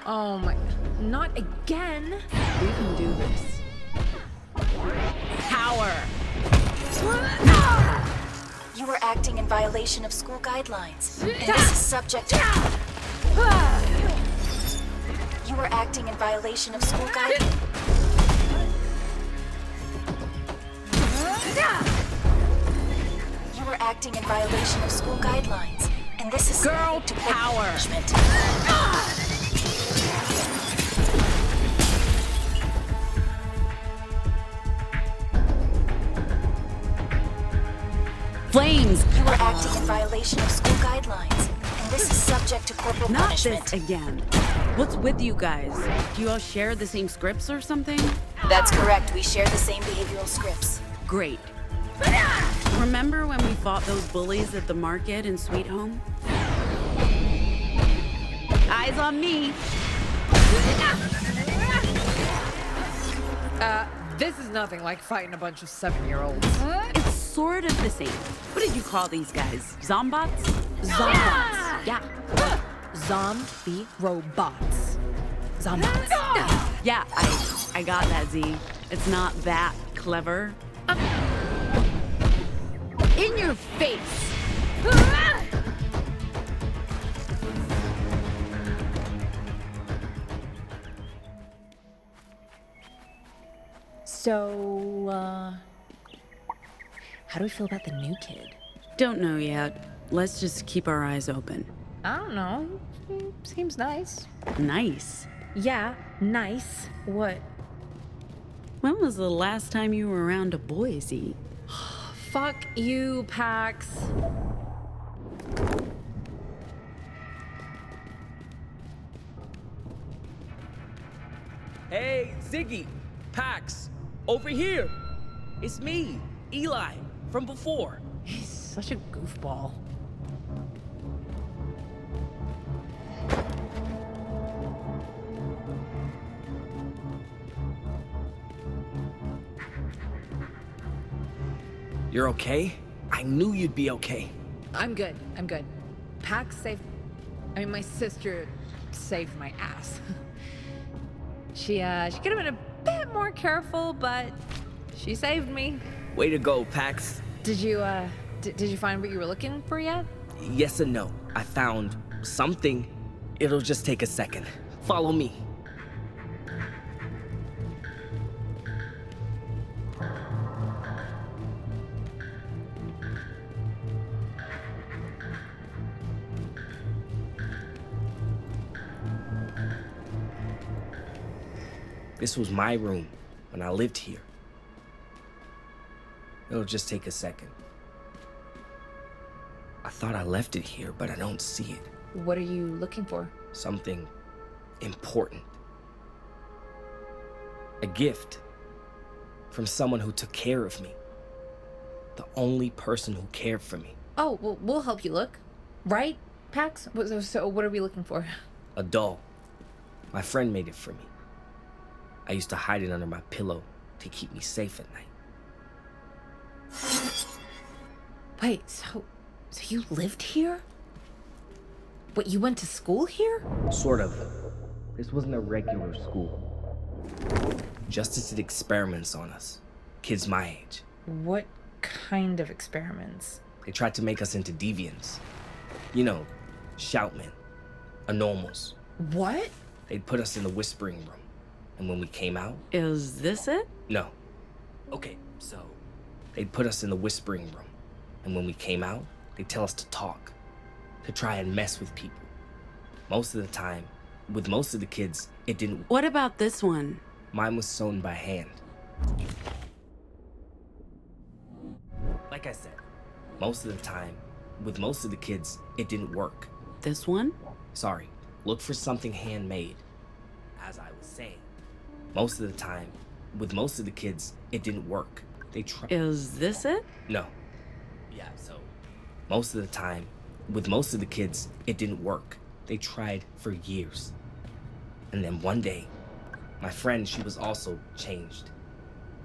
Oh my, not again. We can do this. Power. You were acting in violation of school guidelines, and this is subject to... You were acting in violation of school guidelines. You were acting in violation of school guidelines, and this is girl to power. Punishment. Flames! You were acting in violation of school guidelines, and this is subject to corporal Not punishment. this again. What's with you guys? Do you all share the same scripts or something? That's correct. We share the same behavioral scripts. Great. Remember when we fought those bullies at the market in Sweet Home? Eyes on me. This is nothing like fighting a bunch of 7-year-olds. It's sort of the same. What did you call these guys? Zombots? Zombots. Yeah. Zombie robots. Zombots. Yeah, I got that, Z. It's not that clever. In your face! So, how do we feel about the new kid? Don't know yet. Let's just keep our eyes open. I don't know. Seems nice. Nice. Yeah, nice. What? When was the last time you were around a boy, Z? Fuck you, Pax. Hey, Ziggy, Pax, over here. It's me, Eli, from before. He's such a goofball. You're okay? I knew you'd be okay. I'm good. Pax saved... my sister saved my ass. She could have been a bit more careful, but she saved me. Way to go, Pax. Did you find what you were looking for yet? Yes and no. I found something. It'll just take a second. Follow me. This was my room when I lived here. It'll just take a second. I thought I left it here, but I don't see it. What are you looking for? Something important. A gift from someone who took care of me. The only person who cared for me. Oh, well, we'll help you look. Right, Pax? So what are we looking for? A doll. My friend made it for me. I used to hide it under my pillow to keep me safe at night. Wait, so you lived here? What, you went to school here? Sort of. This wasn't a regular school. Justice did experiments on us. Kids my age. What kind of experiments? They tried to make us into deviants. You know, shoutmen, anomals. What? They'd put us in the whispering room. And when we came out... Is this it? No. Okay, so... They'd put us in the whispering room. And when we came out, they'd tell us to talk. To try and mess with people. Most of the time, with most of the kids, it didn't... What about this one? Mine was sewn by hand. Like I said, most of the time, with most of the kids, it didn't work. This one? Sorry, look for something handmade. As I was saying, most of the time, with most of the kids, it didn't work. They tried... Is this it? No. Yeah, so... Most of the time, with most of the kids, it didn't work. They tried for years. And then one day, my friend, she was also changed.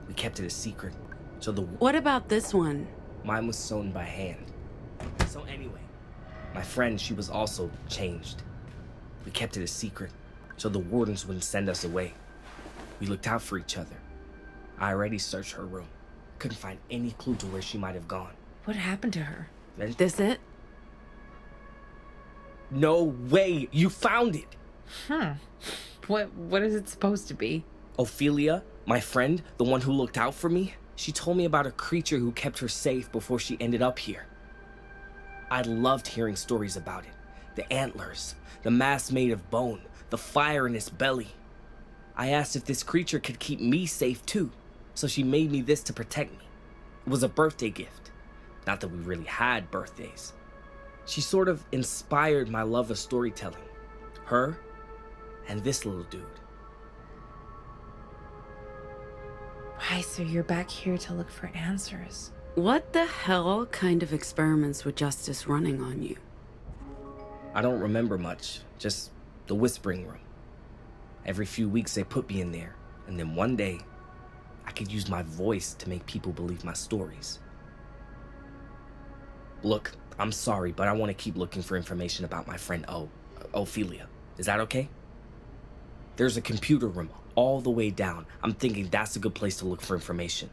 We kept it a secret. So the... What about this one? Mine was sewn by hand. So anyway, my friend, she was also changed. We kept it a secret. So the wardens wouldn't send us away. We looked out for each other. I already searched her room. Couldn't find any clue to where she might have gone. What happened to her? This it? No way! You found it! What is it supposed to be? Ophelia, my friend, the one who looked out for me, she told me about a creature who kept her safe before she ended up here. I loved hearing stories about it. The antlers, the mask made of bone, the fire in its belly. I asked if this creature could keep me safe too, so she made me this to protect me. It was a birthday gift. Not that we really had birthdays. She sort of inspired my love of storytelling. Her and this little dude. Why, so you're back here to look for answers? What the hell kind of experiments with Justice running on you? I don't remember much, just the whispering room. Every few weeks they put me in there, and then one day, I could use my voice to make people believe my stories. Look, I'm sorry, but I want to keep looking for information about my friend Ophelia. Is that okay? There's a computer room all the way down. I'm thinking that's a good place to look for information.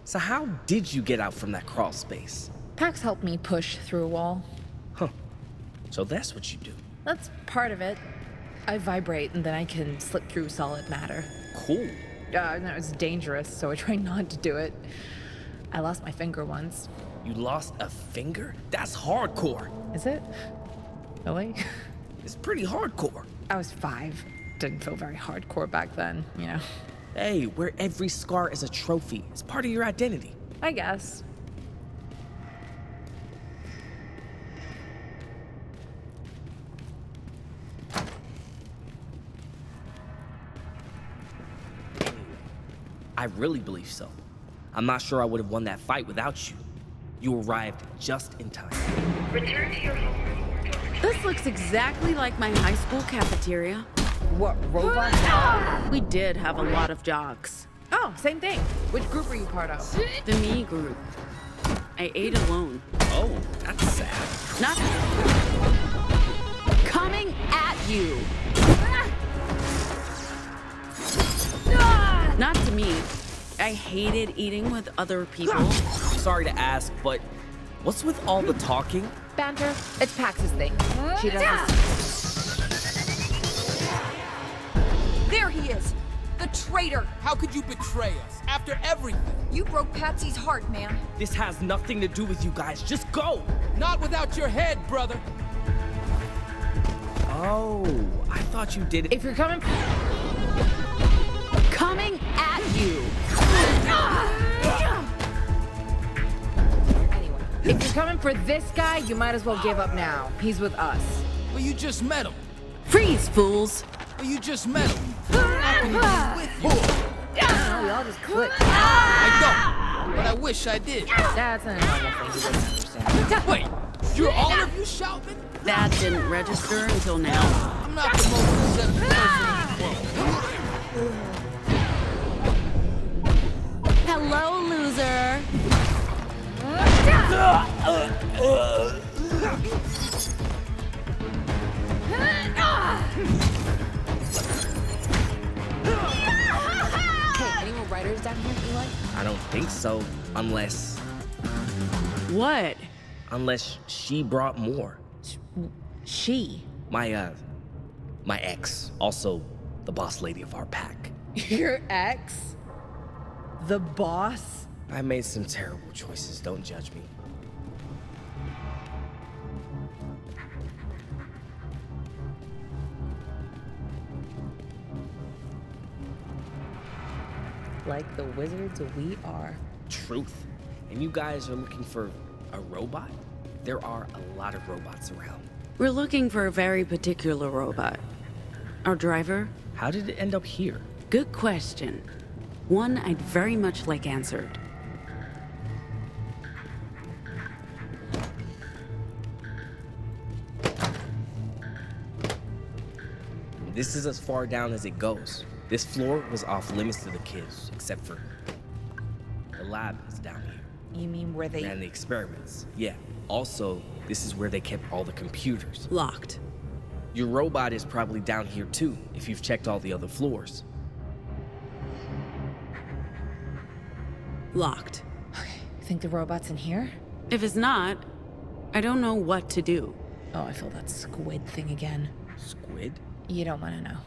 So how did you get out from that crawl space? Packs helped me push through a wall. Huh. So that's what you do. That's part of it. I vibrate and then I can slip through solid matter. Cool. No, it's dangerous, so I try not to do it. I lost my finger once. You lost a finger? That's hardcore. Is it? Really? It's pretty hardcore. I was 5. Didn't feel very hardcore back then, you know. Hey, wear every scar as a trophy. It's part of your identity. I guess. I really believe so. I'm not sure I would have won that fight without you. You arrived just in time. Return to your home. This looks exactly like my high school cafeteria. What, robots? We did have a lot of jocks. Oh, same thing. Which group were you part of? The me group. I ate alone. Oh, that's sad. Not coming at you. Not to me. I hated eating with other people. Sorry to ask, but what's with all the talking? Banter. It's Pax's thing. She does this. There he is! The traitor! How could you betray us after everything? You broke Patsy's heart, man. This has nothing to do with you guys. Just go! Not without your head, brother. Oh, I thought you did it. If you're coming at you. Anyway, if you're coming for this guy, you might as well give up now. He's with us. But you just met him. Freeze, fools. But you just met him. How can he be with you? No, we all just clicked. I don't. But I wish I did. That's an normal thing. You wouldn't understand. Wait, You're all of you shouting? That didn't register until now. I'm not the most receptive person in the world. Hello, loser. Hey, any more writers down here, Eli? I don't think so, unless What? she brought more. She? My ex, also the boss lady of our pack. Your ex? The boss? I made some terrible choices, don't judge me. Like the wizards we are. Truth. And you guys are looking for a robot? There are a lot of robots around. We're looking for a very particular robot. Our driver? How did it end up here? Good question. One I'd very much like answered. This is as far down as it goes. This floor was off limits to the kids, except for the lab is down here. You mean where they... And the experiments. Yeah. Also, this is where they kept all the computers. Locked. Your robot is probably down here too, if you've checked all the other floors. Locked. Okay, think the robot's in here? If it's not, I don't know what to do. Oh, I feel that squid thing again. Squid? You don't want to know.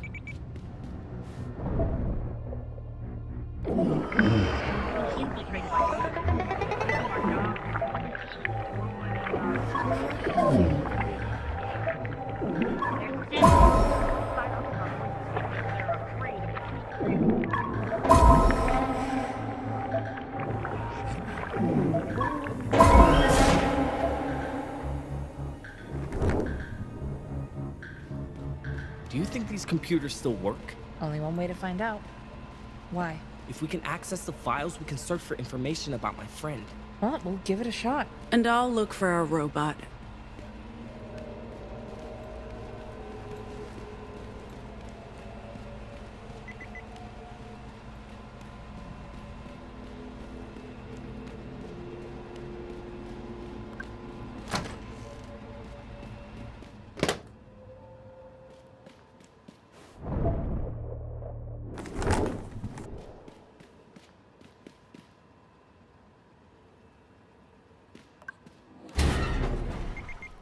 Do you think these computers still work? Only one way to find out. Why? If we can access the files, we can search for information about my friend. Well, we'll give it a shot. And I'll look for our robot.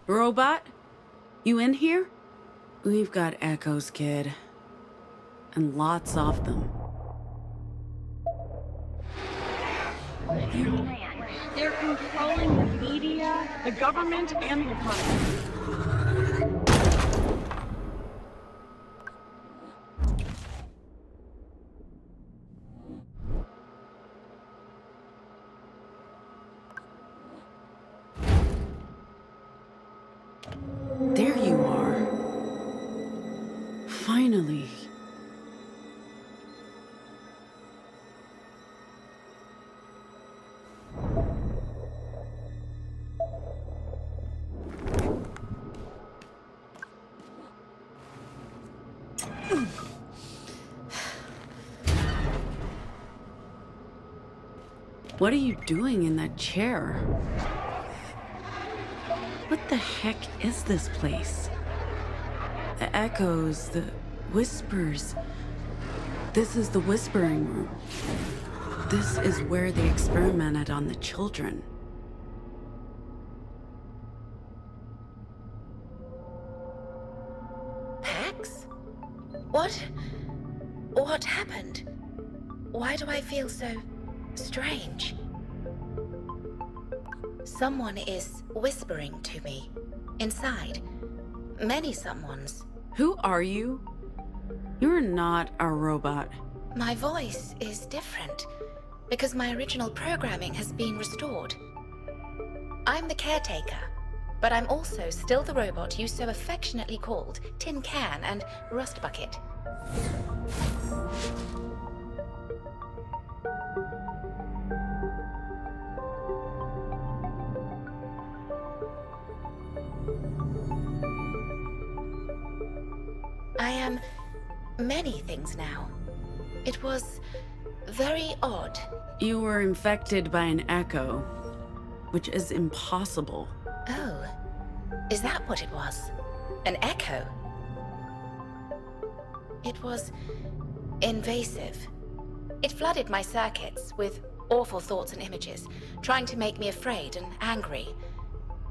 Robot? You in here? We've got echoes, kid. And lots of them. They're controlling the media, the government, and the economy. There you are. Finally. What are you doing in that chair? What the heck is this place? The echoes, the whispers. This is the whispering room. This is where they experimented on the children. Pax? What happened? Why do I feel so strange? Someone is whispering to me. Inside. Many someones. Who are you? You're not a robot. My voice is different because my original programming has been restored. I'm the caretaker, but I'm also still the robot you so affectionately called Tin Can and Rust Bucket. I am many things now. It was very odd. You were infected by an echo, which is impossible. Oh, is that what it was? An echo? It was invasive. It flooded my circuits with awful thoughts and images, trying to make me afraid and angry,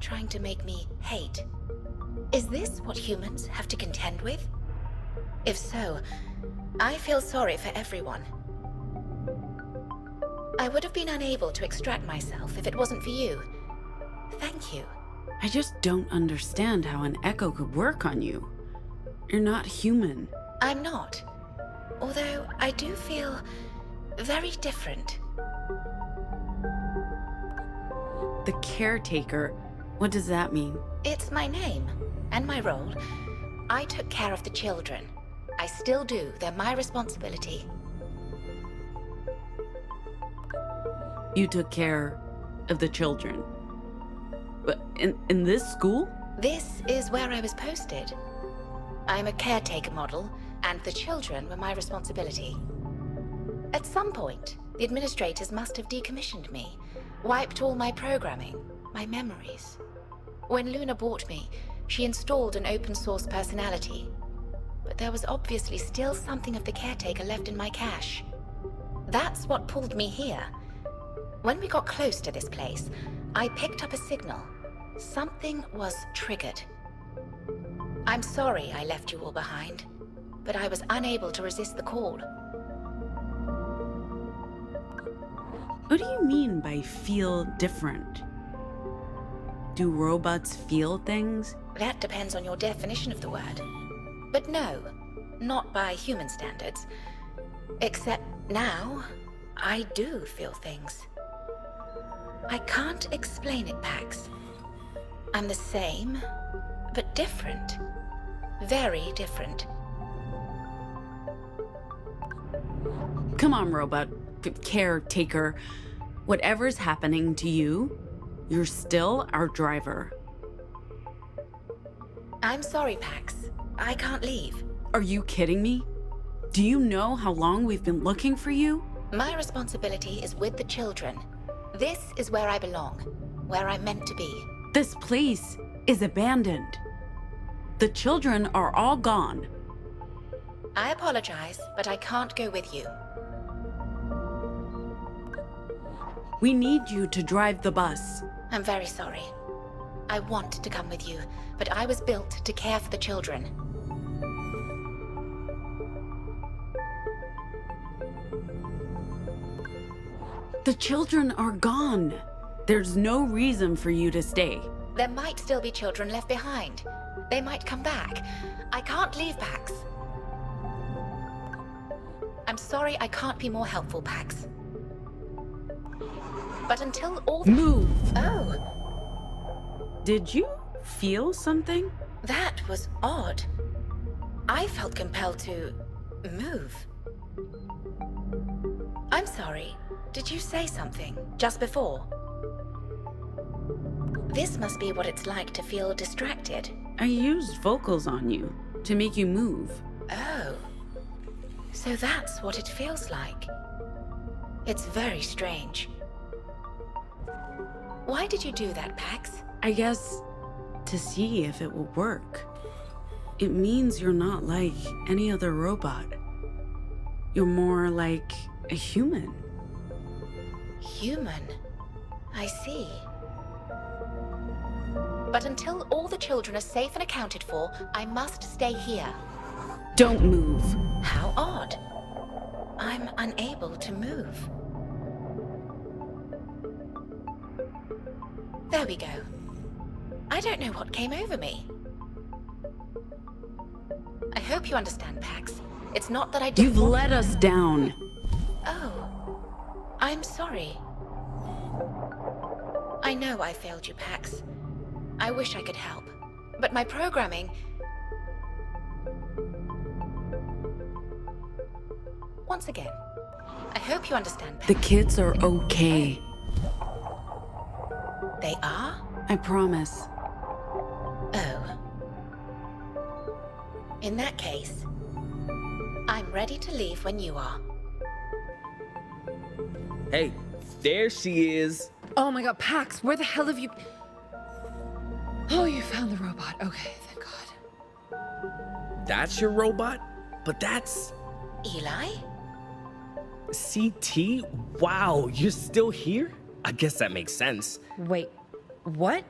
trying to make me hate. Is this what humans have to contend with? If so, I feel sorry for everyone. I would have been unable to extract myself if it wasn't for you. Thank you. I just don't understand how an echo could work on you. You're not human. I'm not. Although I do feel very different. The caretaker, what does that mean? It's my name and my role. I took care of the children. I still do. They're my responsibility. You took care of the children. But in this school? This is where I was posted. I'm a caretaker model, and the children were my responsibility. At some point, the administrators must have decommissioned me, wiped all my programming, my memories. When Luna bought me, she installed an open source personality. But there was obviously still something of the caretaker left in my cache. That's what pulled me here. When we got close to this place, I picked up a signal. Something was triggered. I'm sorry I left you all behind, but I was unable to resist the call. What do you mean by feel different? Do robots feel things? That depends on your definition of the word. But no, not by human standards. Except now, I do feel things. I can't explain it, Packs. I'm the same, but different. Very different. Come on, robot, caretaker. Whatever's happening to you, you're still our driver. I'm sorry, Packs. I can't leave. Are you kidding me? Do you know how long we've been looking for you? My responsibility is with the children. This is where I belong, where I'm meant to be. This place is abandoned. The children are all gone. I apologize, but I can't go with you. We need you to drive the bus. I'm very sorry. I want to come with you, but I was built to care for the children. The children are gone. There's no reason for you to stay. There might still be children left behind. They might come back. I can't leave, Pax. I'm sorry I can't be more helpful, Pax. But until all the— Move! Oh. Did you feel something? That was odd. I felt compelled to move. I'm sorry. Did you say something just before? This must be what it's like to feel distracted. I used vocals on you to make you move. Oh. So that's what it feels like. It's very strange. Why did you do that, Pax? I guess to see if it will work. It means you're not like any other robot. You're more like a human. Human? I see. But until all the children are safe and accounted for, I must stay here. Don't move. How odd. I'm unable to move. There we go. I don't know what came over me. I hope you understand, Pax. It's not that I didn't— You've let us down. Oh. I'm sorry. I know I failed you, Pax. I wish I could help. But my programming— Once again, I hope you understand, Pax. The kids are okay. They are? I promise. Oh. In that case, I'm ready to leave when you are. Hey, there she is. Oh my god, Pax, where the hell have you... Oh, you found the robot. Okay, thank god. That's your robot? But that's... Eli? CT? Wow, you're still here? I guess that makes sense. Wait, what?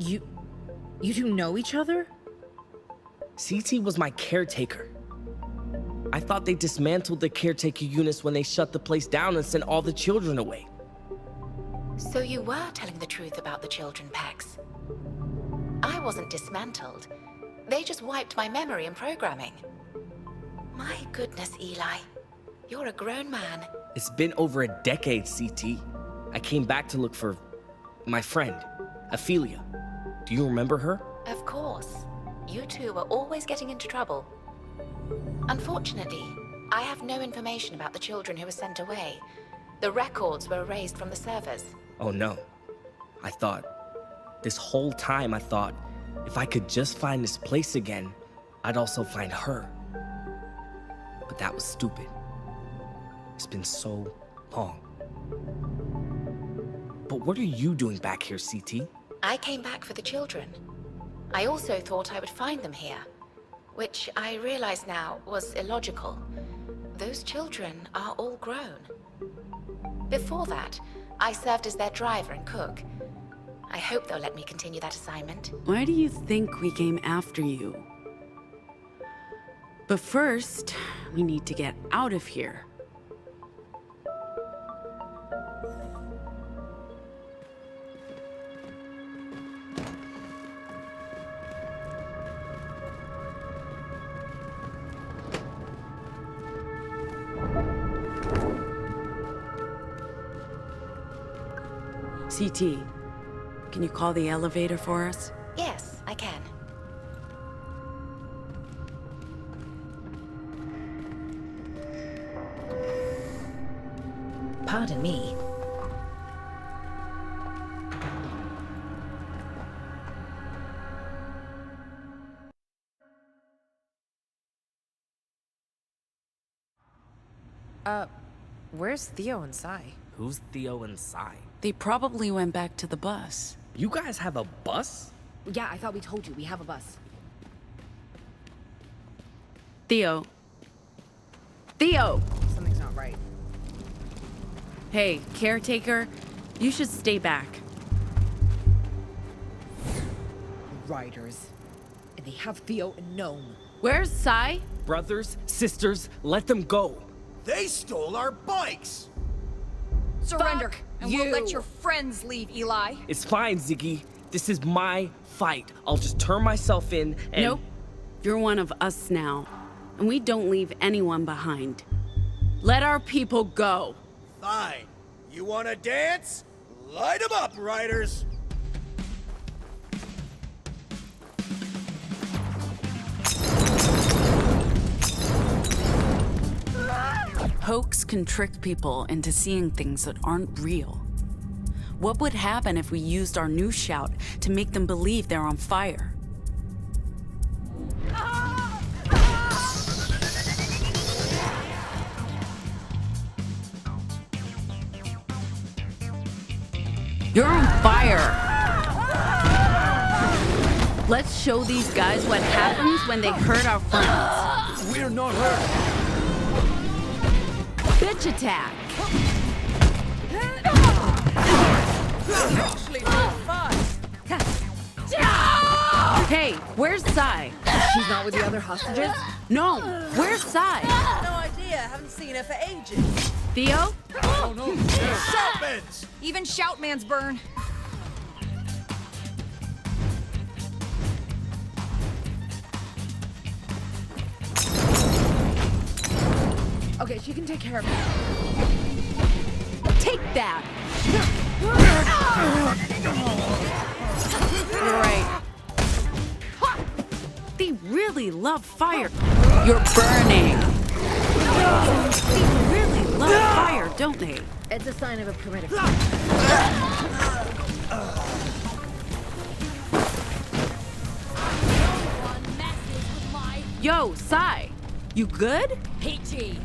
You two know each other? CT was my caretaker. I thought they dismantled the caretaker units when they shut the place down and sent all the children away. So you were telling the truth about the children, Pax. I wasn't dismantled. They just wiped my memory and programming. My goodness, Eli. You're a grown man. It's been over a decade, CT. I came back to look for my friend, Ophelia. Do you remember her? Of course. You two were always getting into trouble. Unfortunately, I have no information about the children who were sent away. The records were erased from the servers. Oh no. This whole time I thought, if I could just find this place again, I'd also find her. But that was stupid. It's been so long. But what are you doing back here, CT? I came back for the children. I also thought I would find them here, which I realize now was illogical. Those children are all grown. Before that, I served as their driver and cook. I hope they'll let me continue that assignment. Why do you think we came after you? But first, we need to get out of here. CT, can you call the elevator for us? Yes, I can. Pardon me. Where's Theo and Sai? Who's Theo and Sai? They probably went back to the bus. You guys have a bus? Yeah, I thought we told you. We have a bus. Theo. Theo! Something's not right. Hey, caretaker, you should stay back. Riders. And they have Theo and Gnome. Where's Sai? Brothers, sisters, let them go. They stole our bikes! Surrender, and you. we'll let your friends leave, Eli. It's fine, Ziggy. This is my fight. I'll just turn myself in and... Nope. You're one of us now, and we don't leave anyone behind. Let our people go. Fine. You wanna dance? Light 'em up, riders! Hoax can trick people into seeing things that aren't real. What would happen if we used our new shout to make them believe they're on fire? You're on fire! Let's show these guys what happens when they hurt our friends. We're not hurt. Bitch attack! Hey, where's Sai? She's not with the other hostages? No, where's Sai? No idea. Haven't seen her for ages. Theo? Oh no! Shoutmans! Even Shoutmans burn. Okay, she can take care of it. Take that! You're right. They really love fire. You're burning. They really love fire, don't they? It's a sign of a primitive. Yo, Sai, you good? Peachy.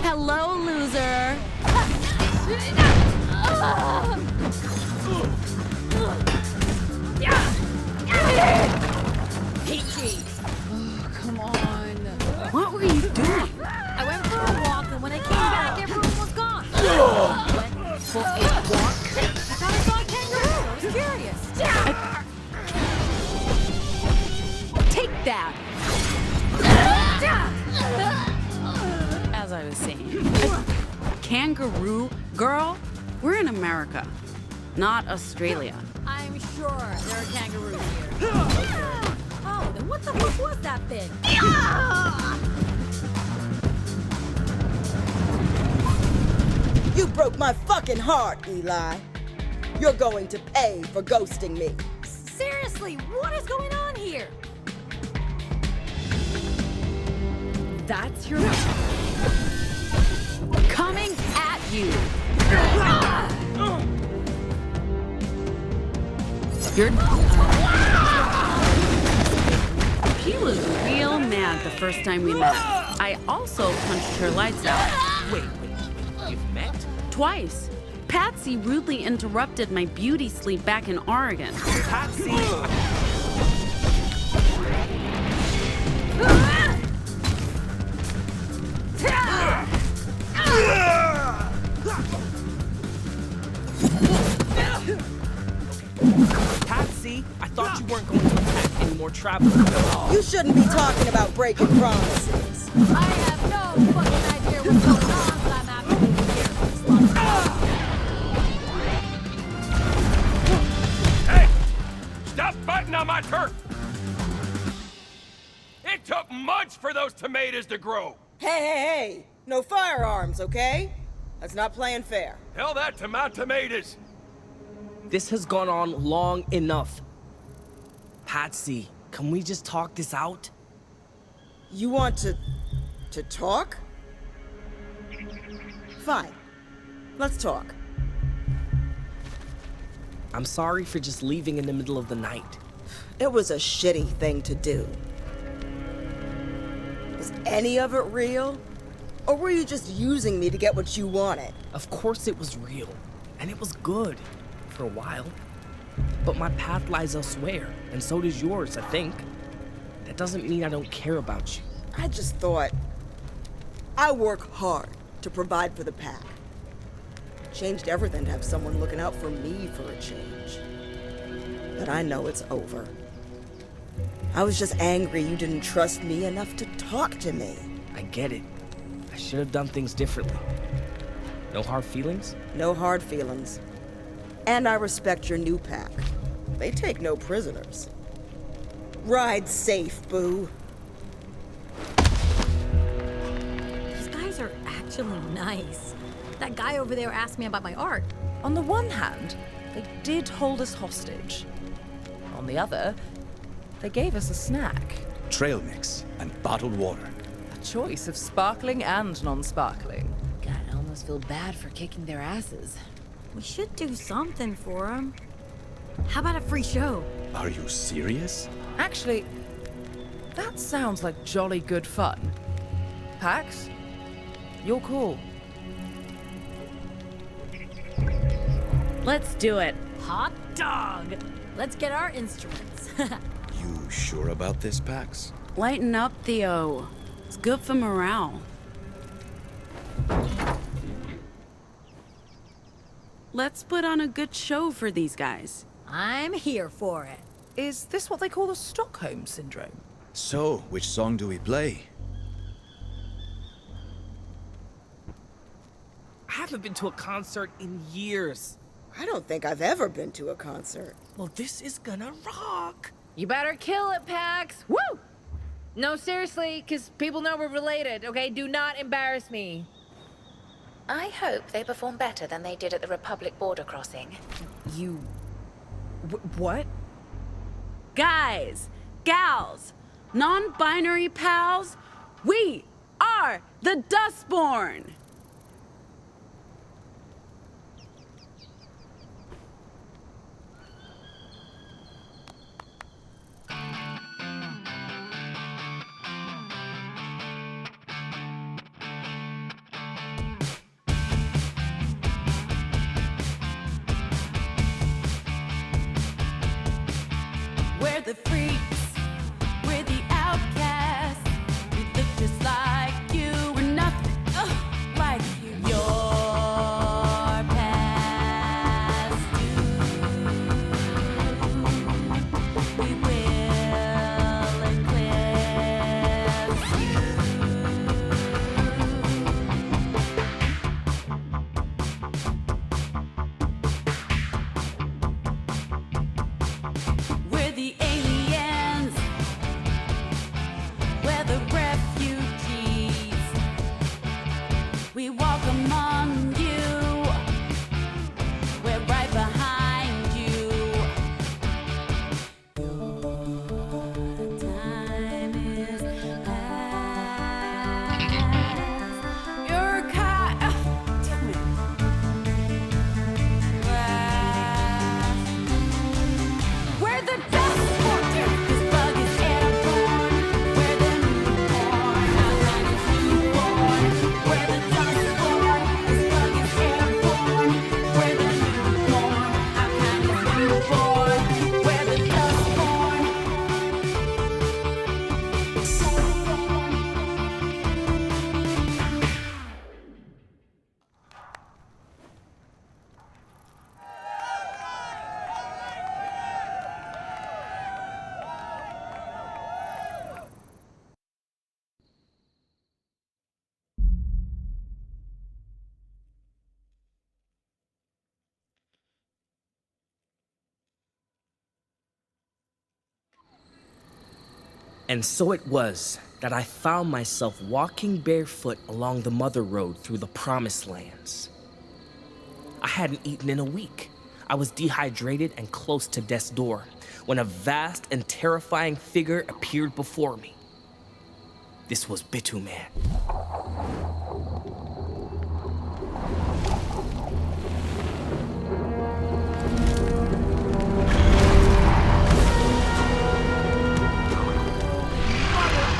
Hello, loser. Peachy. Oh, come on. What were you doing? I went for a walk, and when I came back, everyone was gone. Went for a walk? I thought I saw a kangaroo. I was curious. Take that. As I was saying, kangaroo girl, we're in America, not Australia. I'm sure there are kangaroos here. Oh, then what the fuck was that thing? You broke my fucking heart, Eli. You're going to pay for ghosting me. Seriously, what is going on here? That's your... Coming at you. You're... She was real mad the first time we met. I also punched her lights out. Wait, you've met? Twice. Patsy rudely interrupted my beauty sleep back in Oregon. Patsy! Patsy, I thought you weren't going to attack any more travelers. You shouldn't be talking about breaking promises. I have no fucking idea what's going on, but I'm absolutely here. Hey! Stop fighting on my turf! It took months for those tomatoes to grow! Hey! No firearms, okay? That's not playing fair. Tell that to my tomatoes! This has gone on long enough. Patsy, can we just talk this out? You want to talk? Fine. Let's talk. I'm sorry for just leaving in the middle of the night. It was a shitty thing to do. Was any of it real? Or were you just using me to get what you wanted? Of course it was real. And it was good. For a while. But my path lies elsewhere, and so does yours, I think. That doesn't mean I don't care about you. I just thought... I work hard to provide for the pack. Changed everything to have someone looking out for me for a change. But I know it's over. I was just angry you didn't trust me enough to talk to me. I get it. I should have done things differently. No hard feelings? No hard feelings. And I respect your new pack. They take no prisoners. Ride safe, boo. These guys are actually nice. That guy over there asked me about my art. On the one hand, they did hold us hostage. On the other, they gave us a snack. Trail mix and bottled water. A choice of sparkling and non-sparkling. God, I almost feel bad for kicking their asses. We should do something for him. How about a free show? Are you serious? Actually, that sounds like jolly good fun. Pax, you're cool. Let's do it. Hot dog! Let's get our instruments. You sure about this, Pax? Lighten up, Theo. It's good for morale. Let's put on a good show for these guys. I'm here for it. Is this what they call the Stockholm Syndrome? So, which song do we play? I haven't been to a concert in years. I don't think I've ever been to a concert. Well, this is gonna rock. You better kill it, Pax. Woo! No, seriously, because people know we're related, okay? Do not embarrass me. I hope they perform better than they did at the Republic border crossing. You... what? Guys, gals, non-binary pals, we are the Dustborn! And so it was that I found myself walking barefoot along the mother road through the promised lands. I hadn't eaten in a week. I was dehydrated and close to death's door when a vast and terrifying figure appeared before me. This was Bituman.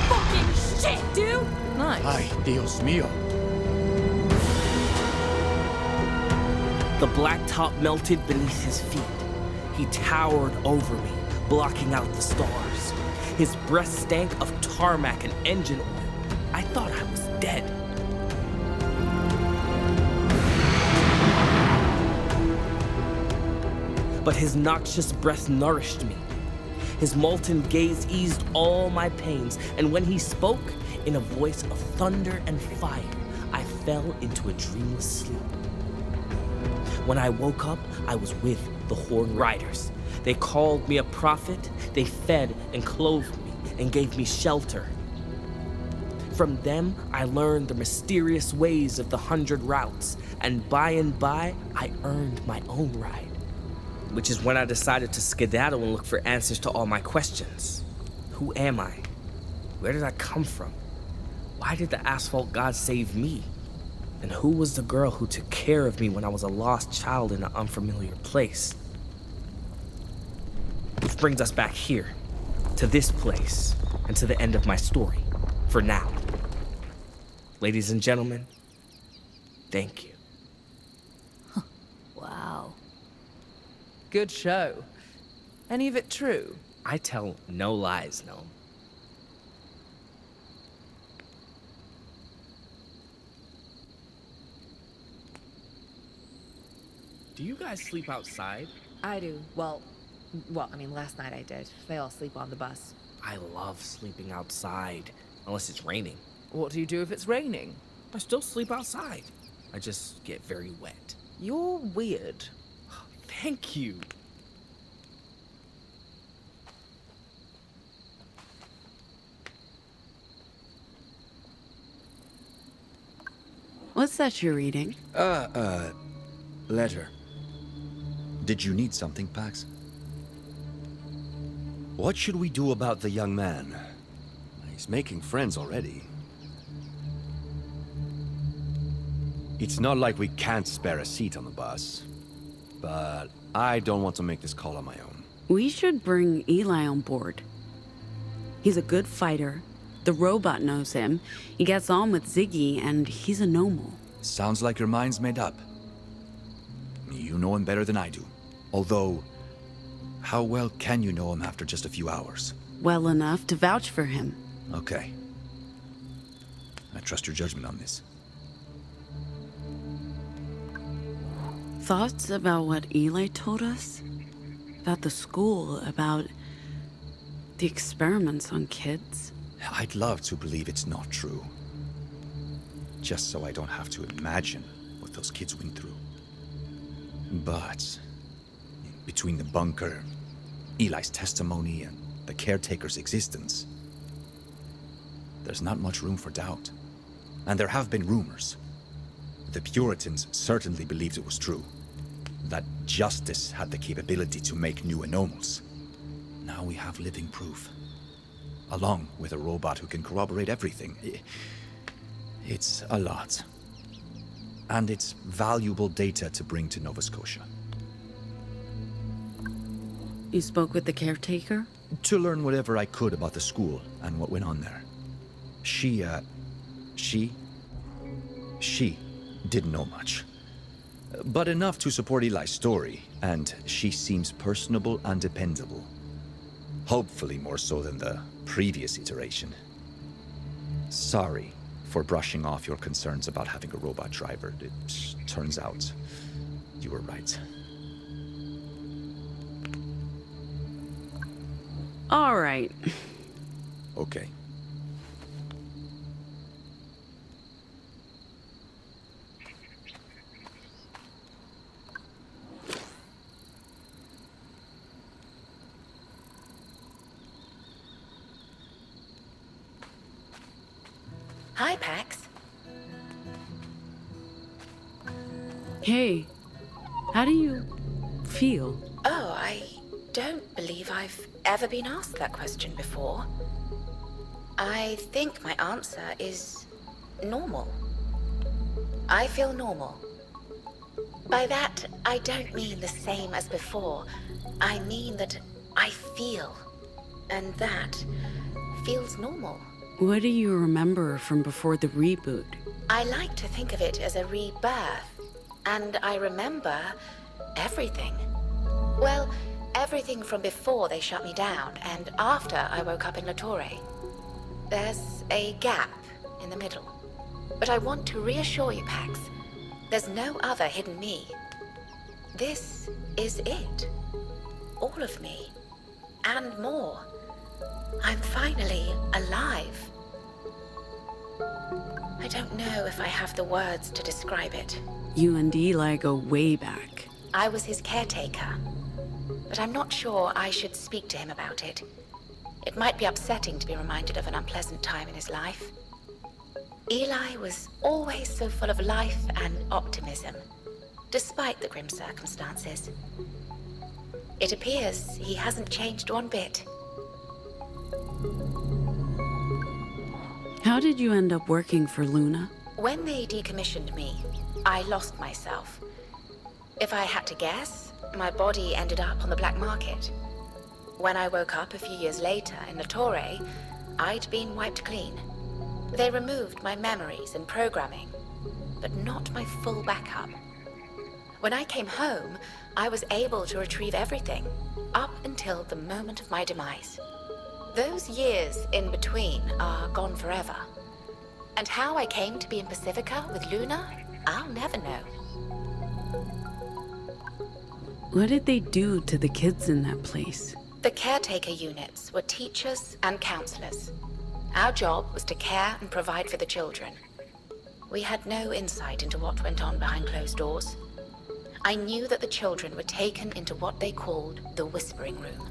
Fucking shit, dude! Nice. Ay, Dios mío. The blacktop melted beneath his feet. He towered over me, blocking out the stars. His breath stank of tarmac and engine oil. I thought I was dead. But his noxious breath nourished me. His molten gaze eased all my pains, and when he spoke, in a voice of thunder and fire, I fell into a dreamless sleep. When I woke up, I was with the Horned Riders. They called me a prophet, they fed and clothed me, and gave me shelter. From them, I learned the mysterious ways of the 100 routes, and by, I earned my own ride. Which is when I decided to skedaddle and look for answers to all my questions. Who am I? Where did I come from? Why did the asphalt god save me? And who was the girl who took care of me when I was a lost child in an unfamiliar place? Which brings us back here, to this place, and to the end of my story, for now. Ladies and gentlemen, thank you. Wow. Good show. Any of it true? I tell no lies, Gnome. Do you guys sleep outside? I do. Well, I mean, last night I did. They all sleep on the bus. I love sleeping outside, unless it's raining. What do you do if it's raining? I still sleep outside. I just get very wet. You're weird. Thank you. What's that you're reading? Letter. Did you need something, Pax? What should we do about the young man? He's making friends already. It's not like we can't spare a seat on the bus. But I don't want to make this call on my own. We should bring Eli on board. He's a good fighter. The robot knows him. He gets on with Ziggy, and he's a normal. Sounds like your mind's made up. You know him better than I do. Although, how well can you know him after just a few hours? Well enough to vouch for him. Okay. I trust your judgment on this. Thoughts about what Eli told us? About the school, about the experiments on kids? I'd love to believe it's not true. Just so I don't have to imagine what those kids went through. But between the bunker, Eli's testimony, and the caretaker's existence, there's not much room for doubt. And there have been rumors. The Puritans certainly believed it was true. That justice had the capability to make new anomals. Now we have living proof. Along with a robot who can corroborate everything. It's a lot. And it's valuable data to bring to Nova Scotia. You spoke with the caretaker? To learn whatever I could about the school and what went on there. She didn't know much. But enough to support Eli's story, and she seems personable and dependable. Hopefully more so than the previous iteration. Sorry for brushing off your concerns about having a robot driver. It turns out you were right. All right. Okay. Hi, Pax. Hey, how do you feel? Oh, I don't believe I've ever been asked that question before. I think my answer is normal. I feel normal. By that, I don't mean the same as before. I mean that I feel. And that feels normal. What do you remember from before the reboot? I like to think of it as a rebirth. And I remember everything. Well, everything from before they shut me down and after I woke up in La Torre. There's a gap in the middle. But I want to reassure you, Pax, there's no other hidden me. This is it. All of me. And more. I'm finally alive. I don't know if I have the words to describe it. You and Eli go way back. I was his caretaker. But I'm not sure I should speak to him about it. It might be upsetting to be reminded of an unpleasant time in his life. Eli was always so full of life and optimism, despite the grim circumstances. It appears he hasn't changed one bit. How did you end up working for Luna? When they decommissioned me, I lost myself. If I had to guess, my body ended up on the black market. When I woke up a few years later in La Torre, I'd been wiped clean. They removed my memories and programming, but not my full backup. When I came home, I was able to retrieve everything, up until the moment of my demise. Those years in between are gone forever. And how I came to be in Pacifica with Luna, I'll never know. What did they do to the kids in that place? The caretaker units were teachers and counselors. Our job was to care and provide for the children. We had no insight into what went on behind closed doors. I knew that the children were taken into what they called the whispering room.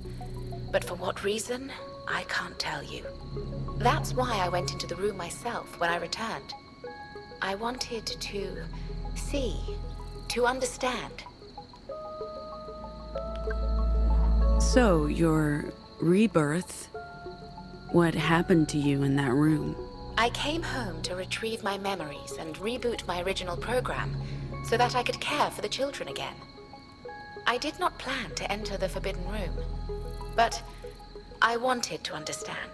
But for what reason, I can't tell you. That's why I went into the room myself when I returned. I wanted to see, to understand. So, your rebirth, what happened to you in that room? I came home to retrieve my memories and reboot my original program so that I could care for the children again. I did not plan to enter the Forbidden Room, but I wanted to understand.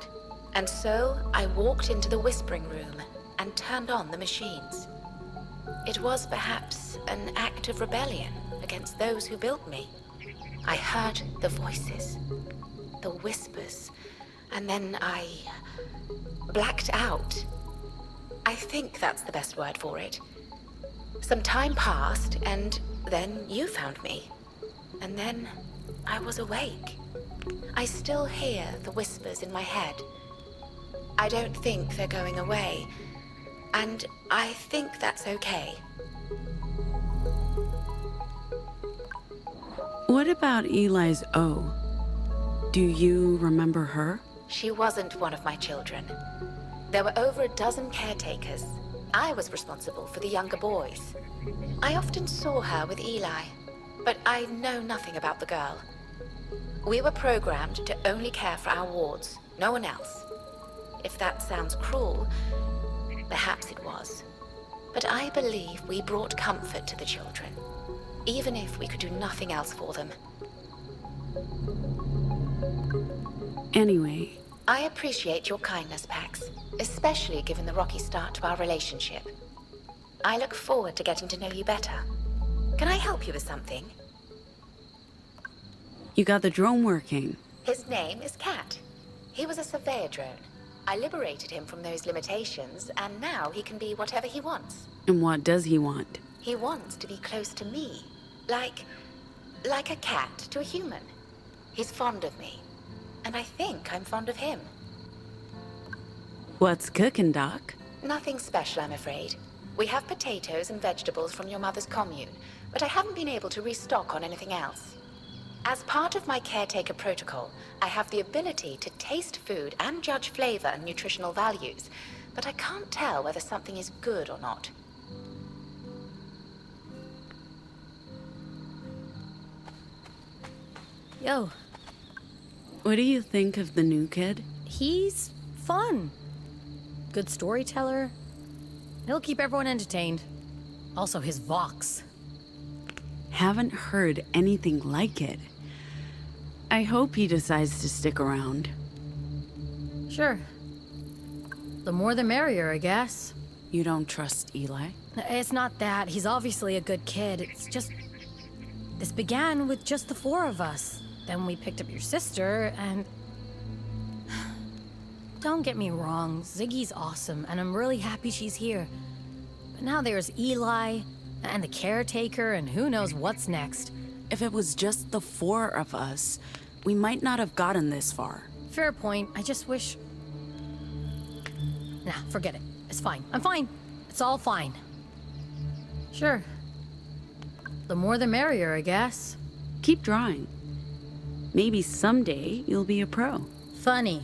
And so I walked into the Whispering Room and turned on the machines. It was perhaps an act of rebellion against those who built me. I heard the voices, the whispers, and then I blacked out. I think that's the best word for it. Some time passed, and then you found me. And then I was awake. I still hear the whispers in my head. I don't think they're going away, and I think that's okay. What about Eli's O? Do you remember her? She wasn't one of my children. There were over a dozen caretakers. I was responsible for the younger boys. I often saw her with Eli, but I know nothing about the girl. We were programmed to only care for our wards, no one else. If that sounds cruel, perhaps it was. But I believe we brought comfort to the children, even if we could do nothing else for them. Anyway, I appreciate your kindness, Pax, especially given the rocky start to our relationship. I look forward to getting to know you better. Can I help you with something? you got the drone working. His name is Cat. He was a surveyor drone. I liberated him from those limitations, and now he can be whatever he wants. And what does he want? He wants to be close to me. Like a cat to a human. He's fond of me. And I think I'm fond of him. What's cooking, Doc? Nothing special, I'm afraid. We have potatoes and vegetables from your mother's commune, but I haven't been able to restock on anything else. As part of my caretaker protocol, I have the ability to taste food and judge flavor and nutritional values, but I can't tell whether something is good or not. Yo. What do you think of the new kid? He's fun. Good storyteller. He'll keep everyone entertained. Also, his vox. Haven't heard anything like it. I hope he decides to stick around. Sure. The more the merrier, I guess. You don't trust Eli? It's not that. He's obviously a good kid. It's just... This began with just the four of us. Then we picked up your sister, and... Don't get me wrong, Ziggy's awesome, and I'm really happy she's here. But now there's Eli, and the caretaker, and who knows what's next. If it was just the four of us, we might not have gotten this far. Fair point. I just wish... Nah, forget it. It's fine. I'm fine. It's all fine. Sure. The more the merrier, I guess. Keep drawing. Maybe someday you'll be a pro. Funny.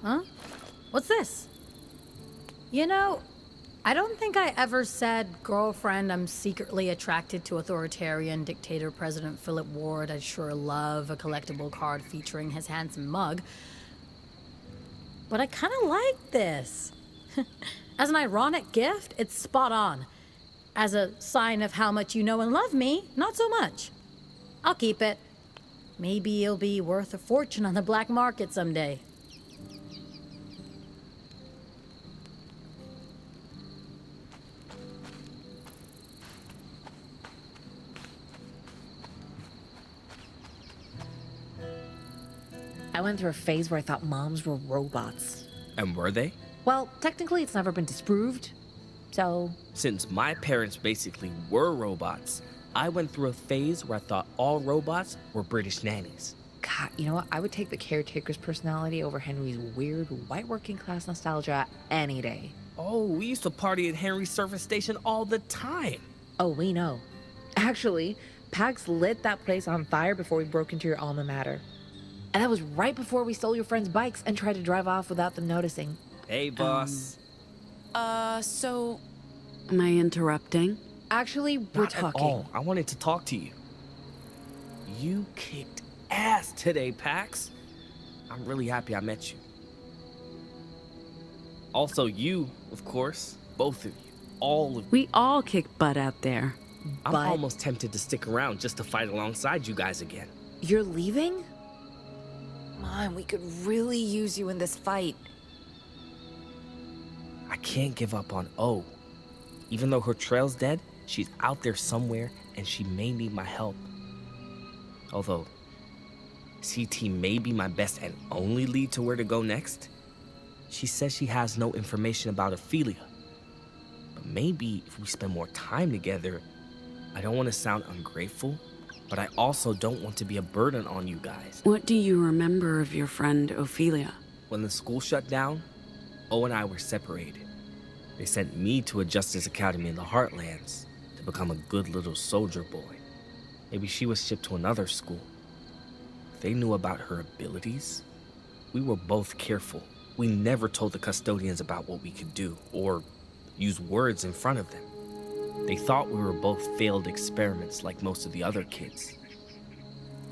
Huh? What's this? You know, I don't think I ever said, girlfriend, I'm secretly attracted to authoritarian dictator President Philip Ward. I'd sure love a collectible card featuring his handsome mug. But I kind of like this. As an ironic gift, it's spot on. As a sign of how much you know and love me, not so much. I'll keep it. Maybe it'll be worth a fortune on the black market someday. I went through a phase where I thought moms were robots. And were they? Well, technically it's never been disproved, so... Since my parents basically were robots, I went through a phase where I thought all robots were British nannies. God, you know what? I would take the caretaker's personality over Henry's weird white working class nostalgia any day. Oh, we used to party at Henry's service station all the time. Oh, we know. Actually, Paks lit that place on fire before we broke into your alma mater. And that was right before we stole your friends' bikes and tried to drive off without them noticing. Hey, boss. So... Am I interrupting? Actually, we're Not talking. At all. I wanted to talk to you. You kicked ass today, Paks. I'm really happy I met you. Also, you, of course. Both of you. All of you. We all kick butt out there. I'm almost tempted to stick around just to fight alongside you guys again. You're leaving? Mom, we could really use you in this fight. I can't give up on O. Even though her trail's dead, she's out there somewhere and she may need my help. Although, CT may be my best and only lead to where to go next. She says she has no information about Ophelia. But maybe if we spend more time together, I don't want to sound ungrateful, but I also don't want to be a burden on you guys. What do you remember of your friend Ophelia? When the school shut down, O and I were separated. They sent me to a justice academy in the Heartlands to become a good little soldier boy. Maybe she was shipped to another school. They knew about her abilities. We were both careful. We never told the custodians about what we could do or use words in front of them. They thought we were both failed experiments like most of the other kids.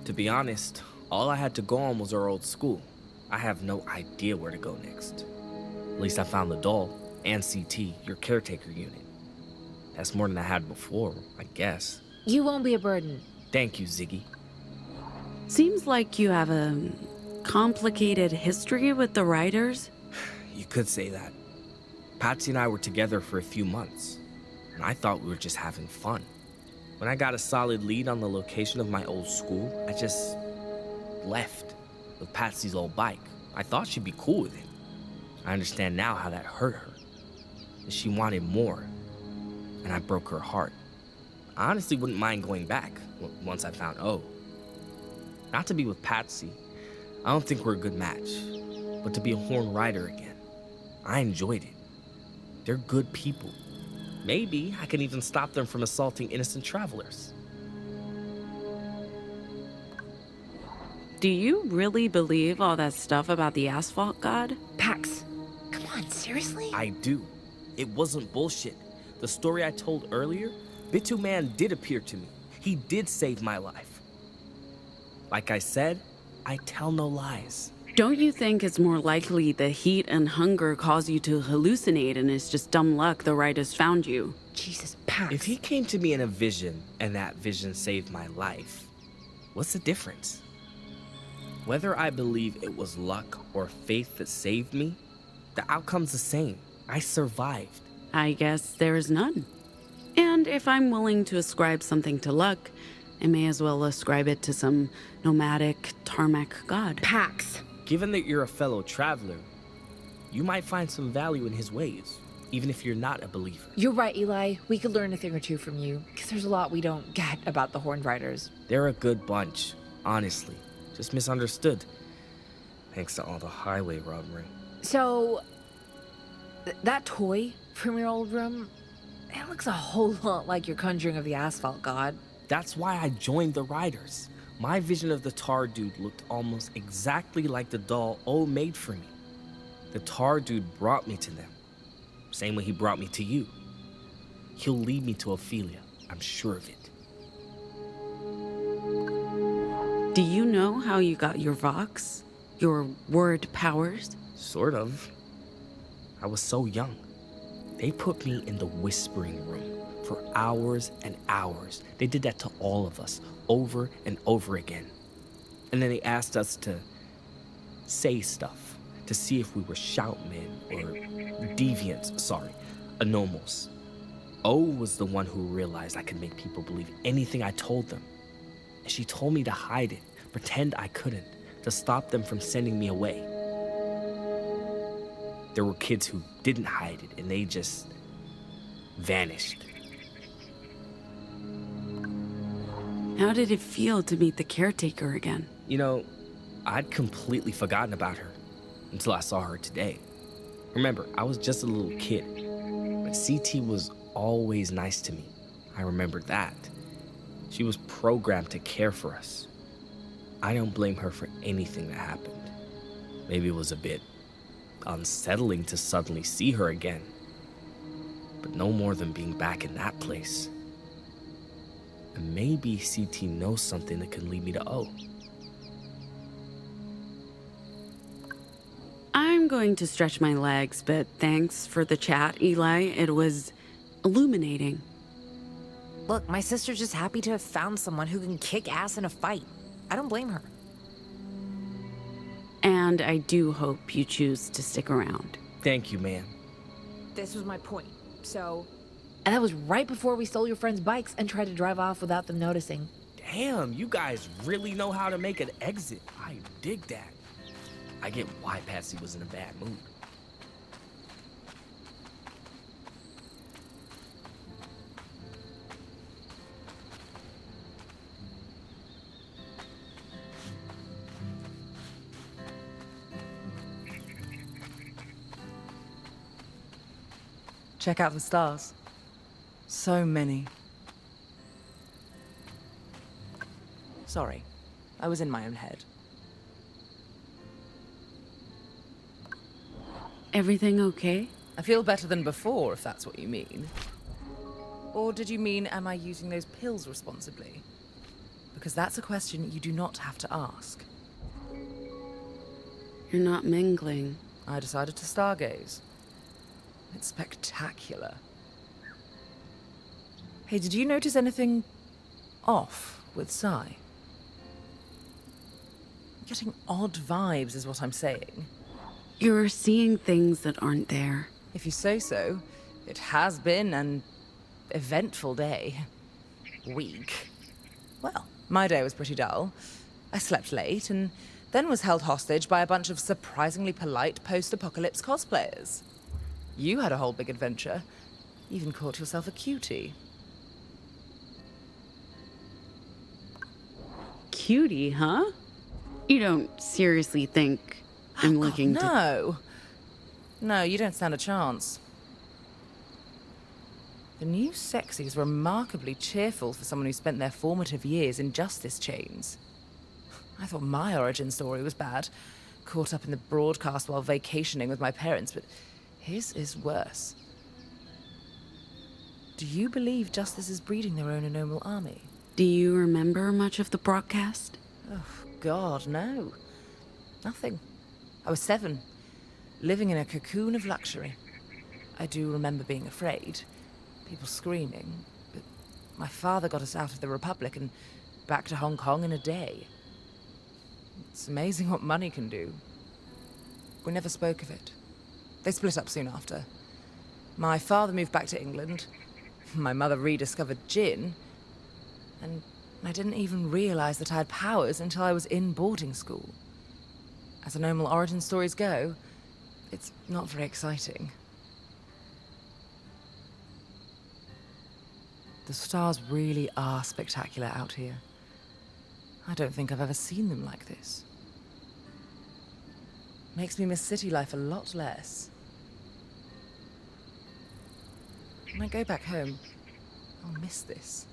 To be honest, all I had to go on was our old school. I have no idea where to go next. At least I found the doll and CT, your caretaker unit. That's more than I had before, I guess. You won't be a burden. Thank you, Ziggy. Seems like you have a complicated history with the writers. You could say that. Patsy and I were together for a few months, and I thought we were just having fun. When I got a solid lead on the location of my old school, I just left with Patsy's old bike. I thought she'd be cool with it. I understand now how that hurt her. She wanted more, and I broke her heart. I honestly wouldn't mind going back once I found O. Not to be with Patsy, I don't think we're a good match, but to be a Horn Rider again, I enjoyed it. They're good people. Maybe I can even stop them from assaulting innocent travelers. Do you really believe all that stuff about the asphalt god? Pax, come on, seriously? I do. It wasn't bullshit. The story I told earlier, Bitu Man did appear to me. He did save my life. Like I said, I tell no lies. Don't you think it's more likely the heat and hunger cause you to hallucinate and it's just dumb luck the writers found you? Jesus, Pax. If he came to me in a vision and that vision saved my life, what's the difference? Whether I believe it was luck or faith that saved me, the outcome's the same. I survived. I guess there is none. And if I'm willing to ascribe something to luck, I may as well ascribe it to some nomadic tarmac god. Pax. Given that you're a fellow traveler, you might find some value in his ways, even if you're not a believer. You're right, Eli. We could learn a thing or two from you, because there's a lot we don't get about the Horned Riders. They're a good bunch, honestly. Just misunderstood. Thanks to all the highway robbery. So, that toy from your old room, it looks a whole lot like your conjuring of the asphalt god. That's why I joined the Riders. My vision of the tar dude looked almost exactly like the doll O made for me. The tar dude brought me to them. Same way he brought me to you. He'll lead me to Ophelia, I'm sure of it. Do you know how you got your Vox? Your word powers? Sort of. I was so young. They put me in the whispering room for hours and hours. They did that to all of us, over and over again. And then they asked us to say stuff, to see if we were shoutmen or deviants, anomals. O was the one who realized I could make people believe anything I told them. And she told me to hide it, pretend I couldn't, to stop them from sending me away. There were kids who didn't hide it, and they just vanished. How did it feel to meet the caretaker again? You know, I'd completely forgotten about her until I saw her today. Remember, I was just a little kid, but CT was always nice to me. I remembered that. She was programmed to care for us. I don't blame her for anything that happened. Maybe it was a bit unsettling to suddenly see her again, but no more than being back in that place. And maybe CT knows something that can lead me to O. I'm going to stretch my legs, but thanks for the chat, Eli. It was illuminating. Look, my sister's just happy to have found someone who can kick ass in a fight. I don't blame her. And I do hope you choose to stick around. Thank you, ma'am. This was my point, so... And that was right before we stole your friends' bikes and tried to drive off without them noticing. Damn, you guys really know how to make an exit. I dig that. I get why Patsy was in a bad mood. Check out the stars. So many. Sorry, I was in my own head. Everything okay? I feel better than before, if that's what you mean. Or did you mean, am I using those pills responsibly? Because that's a question you do not have to ask. You're not mingling. I decided to stargaze. It's spectacular. Hey, did you notice anything off with Sai? Getting odd vibes is what I'm saying. You're seeing things that aren't there. If you say so, it has been an eventful day. Week. Well, my day was pretty dull. I slept late and then was held hostage by a bunch of surprisingly polite post-apocalypse cosplayers. You had a whole big adventure. Even caught yourself a cutie. Cutie, huh? You don't seriously think I'm looking to... No. No, you don't stand a chance. The new sexy is remarkably cheerful for someone who spent their formative years in justice chains. I thought my origin story was bad. Caught up in the broadcast while vacationing with my parents, but his is worse. Do you believe Justice is breeding their own anomal army? Do you remember much of the broadcast? Oh, God, no. Nothing. I was 7, living in a cocoon of luxury. I do remember being afraid, people screaming, but my father got us out of the Republic and back to Hong Kong in a day. It's amazing what money can do. We never spoke of it. They split up soon after. My father moved back to England. My mother rediscovered gin. And I didn't even realize that I had powers until I was in boarding school. As anomal origin stories go, it's not very exciting. The stars really are spectacular out here. I don't think I've ever seen them like this. Makes me miss city life a lot less. When I go back home, I'll miss this.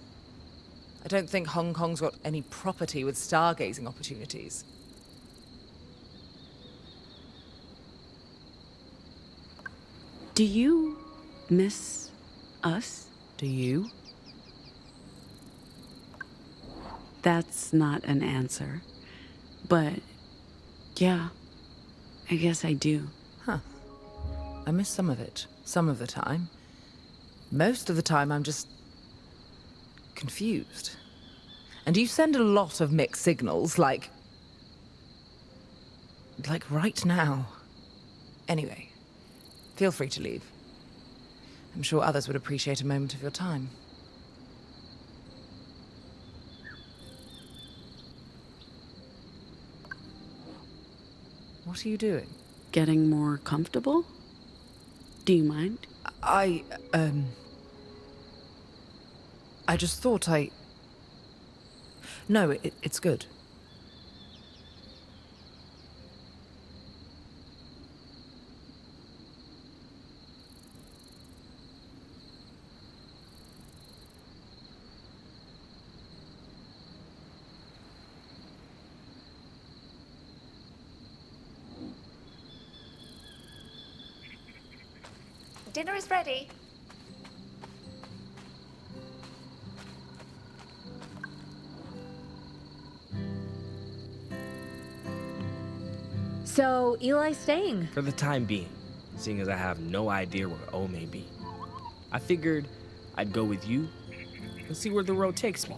I don't think Hong Kong's got any property with stargazing opportunities. Do you miss us? Do you? That's not an answer. But, yeah, I guess I do. Huh. I miss some of it, some of the time. Most of the time, I'm just confused. And you send a lot of mixed signals, like right now. Anyway, feel free to leave. I'm sure others would appreciate a moment of your time. What are you doing? Getting more comfortable? Do you mind? I just thought No, it's good. Dinner is ready. So, Eli's staying? For the time being, seeing as I have no idea where O may be. I figured I'd go with you and see where the road takes me.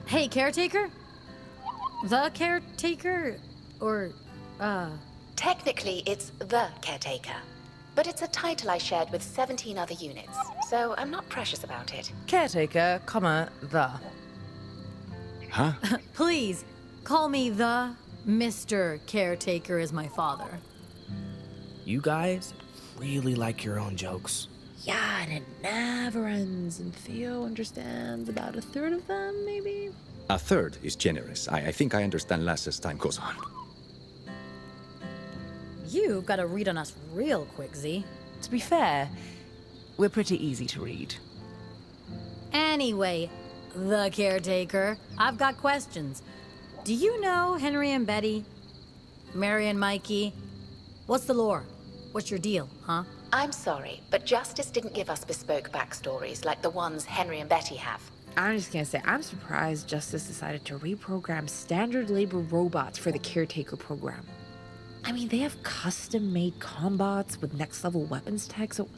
Hey, caretaker? The caretaker? Or, Technically, it's the caretaker. But it's a title I shared with 17 other units, so I'm not precious about it. Caretaker, comma, the. Huh? Please, call me the Mr. Caretaker is my father. You guys really like your own jokes. Yeah, and it never ends, and Theo understands about a third of them, maybe? A third is generous. I think I understand less as time goes on. You've got to read on us real quick, Z. To be fair, we're pretty easy to read. Anyway, the caretaker, I've got questions. Do you know Henry and Betty? Mary and Mikey? What's the lore? What's your deal, huh? I'm sorry, but Justice didn't give us bespoke backstories like the ones Henry and Betty have. I'm just gonna say, I'm surprised Justice decided to reprogram standard labor robots for the caretaker program. I mean, they have custom-made combots with next-level weapons tech, so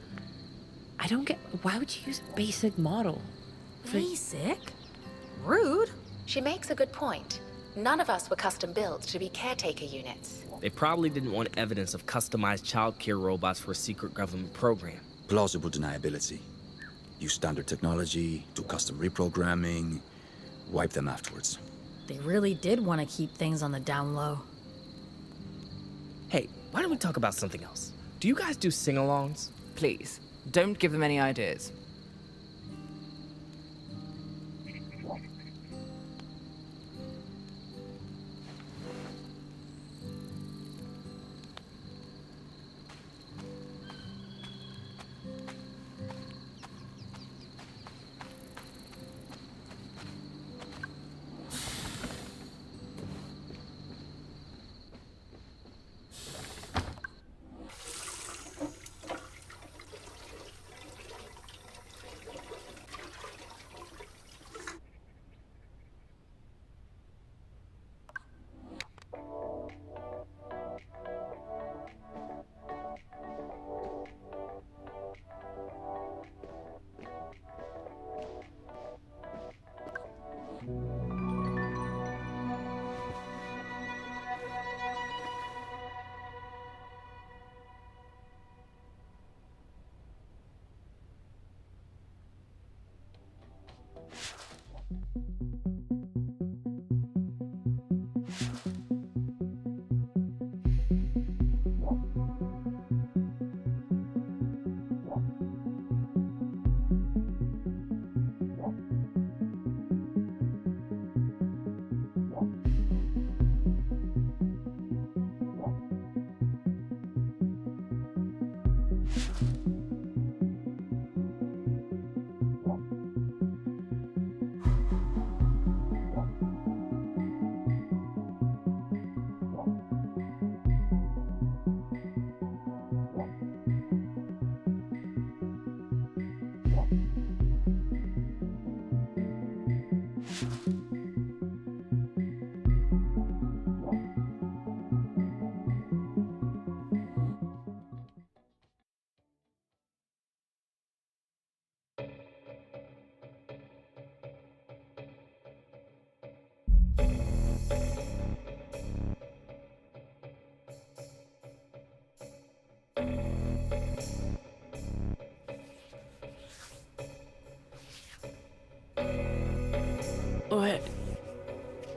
I don't get, why would you use a basic model? Basic? Rude. She makes a good point. None of us were custom built to be caretaker units. They probably didn't want evidence of customized childcare robots for a secret government program. Plausible deniability. Use standard technology, do custom reprogramming, wipe them afterwards. They really did want to keep things on the down low. Hey, why don't we talk about something else? Do you guys do sing-alongs? Please, don't give them any ideas.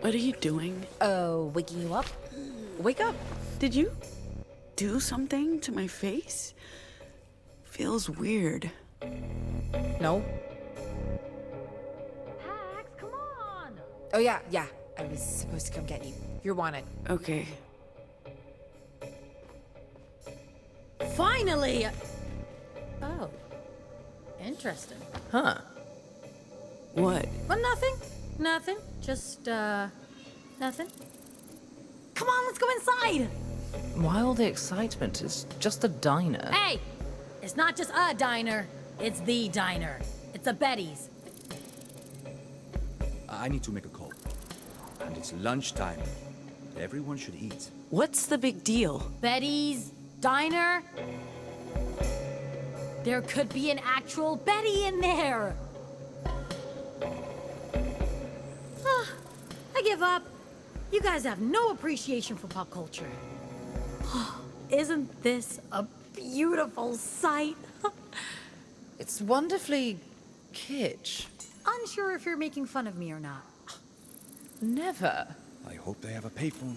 What are you doing? Oh, waking you up? Wake up. Did you do something to my face? Feels weird. No. Pax, come on! Oh, yeah. I was supposed to come get you. You're wanted. Okay. Finally! Oh. Interesting. Huh. What? Well, nothing. Just, nothing. Come on, let's go inside! Why all the excitement? It's just a diner. Hey! It's not just a diner, it's the diner. It's a Betty's. I need to make a call. And it's lunchtime. Everyone should eat. What's the big deal? Betty's diner? There could be an actual Betty in there! I give up. You guys have no appreciation for pop culture. Isn't this a beautiful sight? It's wonderfully kitsch. Unsure if you're making fun of me or not. Never. I hope they have a payphone.